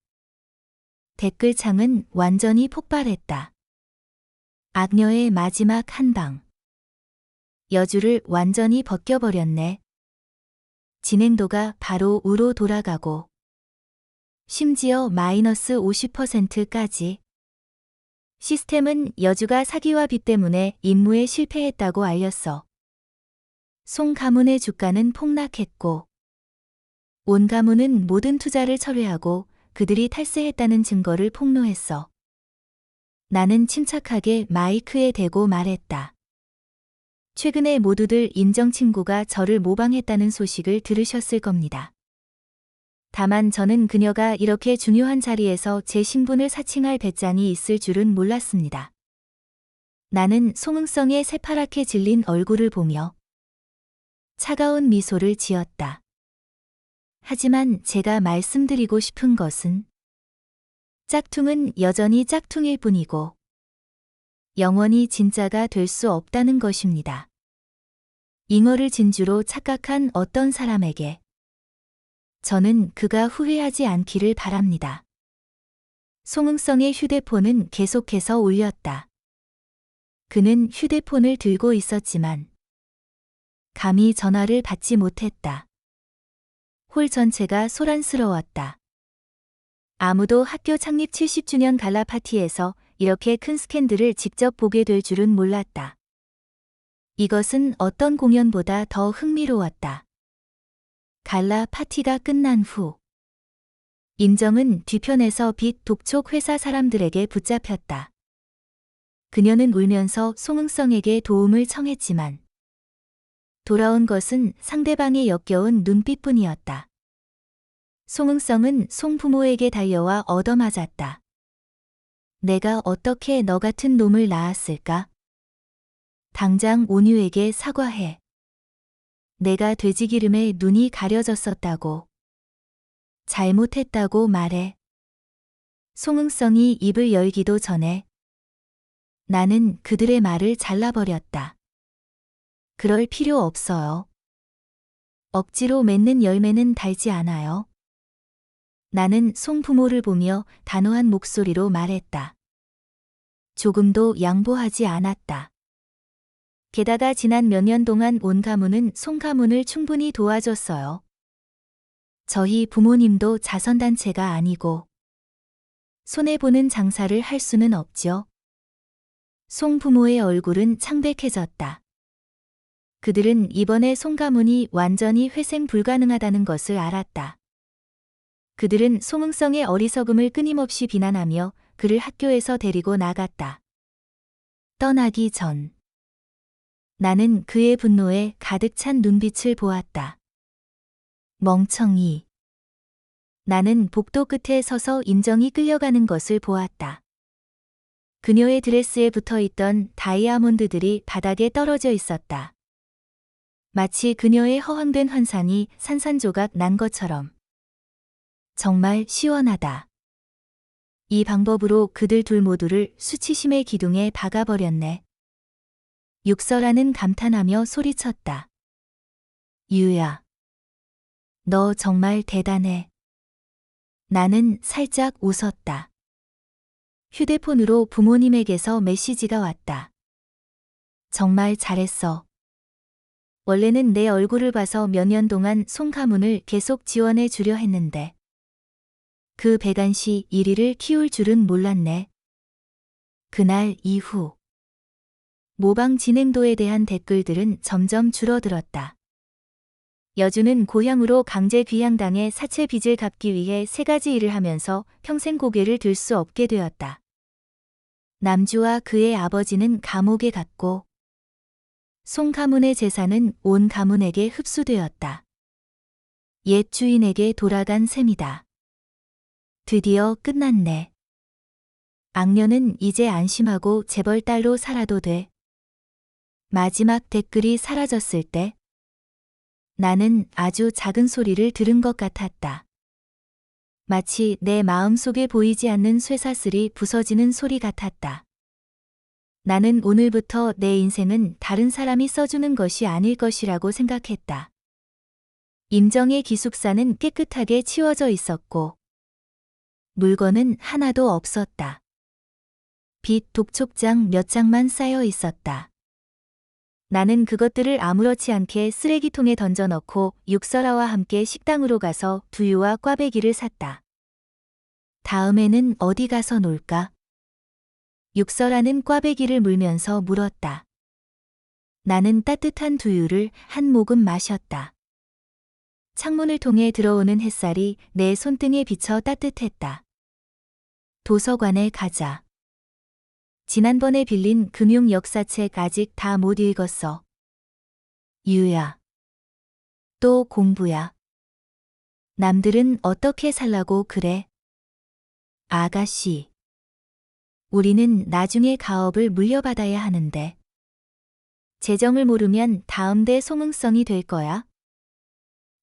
댓글창은 완전히 폭발했다. 악녀의 마지막 한방. 여주를 완전히 벗겨버렸네. 진행도가 바로 우로 돌아가고 심지어 마이너스 50%까지. 시스템은 여주가 사기와 빚 때문에 임무에 실패했다고 알렸어. 송 가문의 주가는 폭락했고 온 가문은 모든 투자를 철회하고 그들이 탈세했다는 증거를 폭로했어. 나는 침착하게 마이크에 대고 말했다. 최근에 모두들 임정 친구가 저를 모방했다는 소식을 들으셨을 겁니다. 다만 저는 그녀가 이렇게 중요한 자리에서 제 신분을 사칭할 배짱이 있을 줄은 몰랐습니다. 나는 송응성의 새파랗게 질린 얼굴을 보며 차가운 미소를 지었다. 하지만 제가 말씀드리고 싶은 것은 짝퉁은 여전히 짝퉁일 뿐이고 영원히 진짜가 될 수 없다는 것입니다. 잉어를 진주로 착각한 어떤 사람에게 저는 그가 후회하지 않기를 바랍니다. 송응성의 휴대폰은 계속해서 울렸다. 그는 휴대폰을 들고 있었지만 감히 전화를 받지 못했다. 홀 전체가 소란스러웠다. 아무도 학교 창립 70주년 갈라 파티에서 이렇게 큰 스캔들을 직접 보게 될 줄은 몰랐다. 이것은 어떤 공연보다 더 흥미로웠다. 갈라 파티가 끝난 후 임정은 뒤편에서 빛 독촉 회사 사람들에게 붙잡혔다. 그녀는 울면서 송응성에게 도움을 청했지만 돌아온 것은 상대방의 역겨운 눈빛뿐이었다. 송응성은 송 부모에게 달려와 얻어맞았다. 내가 어떻게 너 같은 놈을 낳았을까? 당장 온유에게 사과해. 내가 돼지기름에 눈이 가려졌었다고. 잘못했다고 말해. 송응성이 입을 열기도 전에 나는 그들의 말을 잘라버렸다. 그럴 필요 없어요. 억지로 맺는 열매는 달지 않아요. 나는 송 부모를 보며 단호한 목소리로 말했다. 조금도 양보하지 않았다. 게다가 지난 몇 년 동안 온 가문은 송 가문을 충분히 도와줬어요. 저희 부모님도 자선단체가 아니고 손해보는 장사를 할 수는 없죠. 송 부모의 얼굴은 창백해졌다. 그들은 이번에 송 가문이 완전히 회생 불가능하다는 것을 알았다. 그들은 송응성의 어리석음을 끊임없이 비난하며 그를 학교에서 데리고 나갔다. 떠나기 전 나는 그의 분노에 가득 찬 눈빛을 보았다. 멍청이. 나는 복도 끝에 서서 임정이 끌려가는 것을 보았다. 그녀의 드레스에 붙어있던 다이아몬드들이 바닥에 떨어져 있었다. 마치 그녀의 허황된 환상이 산산조각 난 것처럼. 정말 시원하다. 이 방법으로 그들 둘 모두를 수치심의 기둥에 박아버렸네. 육설아는 감탄하며 소리쳤다. 유야. 너 정말 대단해. 나는 살짝 웃었다. 휴대폰으로 부모님에게서 메시지가 왔다. 정말 잘했어. 원래는 내 얼굴을 봐서 몇 년 동안 송 가문을 계속 지원해 주려 했는데 그 배관시 1위를 키울 줄은 몰랐네. 그날 이후 모방 진행도에 대한 댓글들은 점점 줄어들었다. 여주는 고향으로 강제 귀향당해 사채 빚을 갚기 위해 3가지 일을 하면서 평생 고개를 들 수 없게 되었다. 남주와 그의 아버지는 감옥에 갔고 송 가문의 재산은 온 가문에게 흡수되었다. 옛 주인에게 돌아간 셈이다. 드디어 끝났네. 악녀는 이제 안심하고 재벌딸로 살아도 돼. 마지막 댓글이 사라졌을 때 나는 아주 작은 소리를 들은 것 같았다. 마치 내 마음속에 보이지 않는 쇠사슬이 부서지는 소리 같았다. 나는 오늘부터 내 인생은 다른 사람이 써주는 것이 아닐 것이라고 생각했다. 임정의 기숙사는 깨끗하게 치워져 있었고 물건은 하나도 없었다. 빛 독촉장 몇 장만 쌓여 있었다. 나는 그것들을 아무렇지 않게 쓰레기통에 던져넣고 육설아와 함께 식당으로 가서 두유와 꽈배기를 샀다. 다음에는 어디 가서 놀까? 육설아는 꽈배기를 물면서 물었다. 나는 따뜻한 두유를 한 모금 마셨다. 창문을 통해 들어오는 햇살이 내 손등에 비쳐 따뜻했다. 도서관에 가자. 지난번에 빌린 금융 역사책 아직 다 못 읽었어. 유야. 또 공부야. 남들은 어떻게 살라고 그래? 아가씨. 우리는 나중에 가업을 물려받아야 하는데. 재정을 모르면 다음 대 송응성이 될 거야.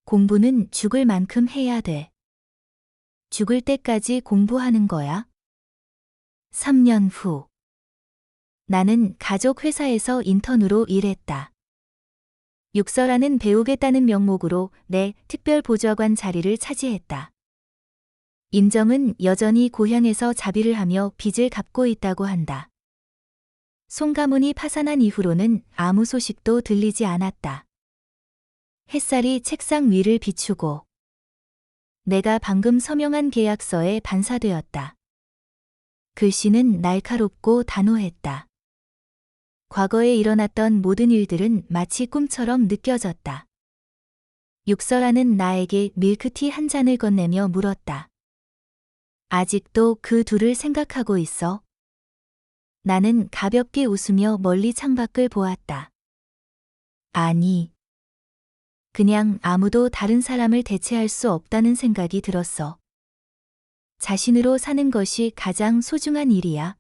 공부는 죽을 만큼 해야 돼. 죽을 때까지 공부하는 거야. 3년 후. 나는 가족 회사에서 인턴으로 일했다. 육설아는 배우겠다는 명목으로 내 특별보좌관 자리를 차지했다. 임정은 여전히 고향에서 자비를 하며 빚을 갚고 있다고 한다. 송가문이 파산한 이후로는 아무 소식도 들리지 않았다. 햇살이 책상 위를 비추고 내가 방금 서명한 계약서에 반사되었다. 글씨는 날카롭고 단호했다. 과거에 일어났던 모든 일들은 마치 꿈처럼 느껴졌다. 육설아는 나에게 밀크티 한 잔을 건네며 물었다. 아직도 그 둘을 생각하고 있어? 나는 가볍게 웃으며 멀리 창밖을 보았다. 아니. 그냥 아무도 다른 사람을 대체할 수 없다는 생각이 들었어. 자신으로 사는 것이 가장 소중한 일이야.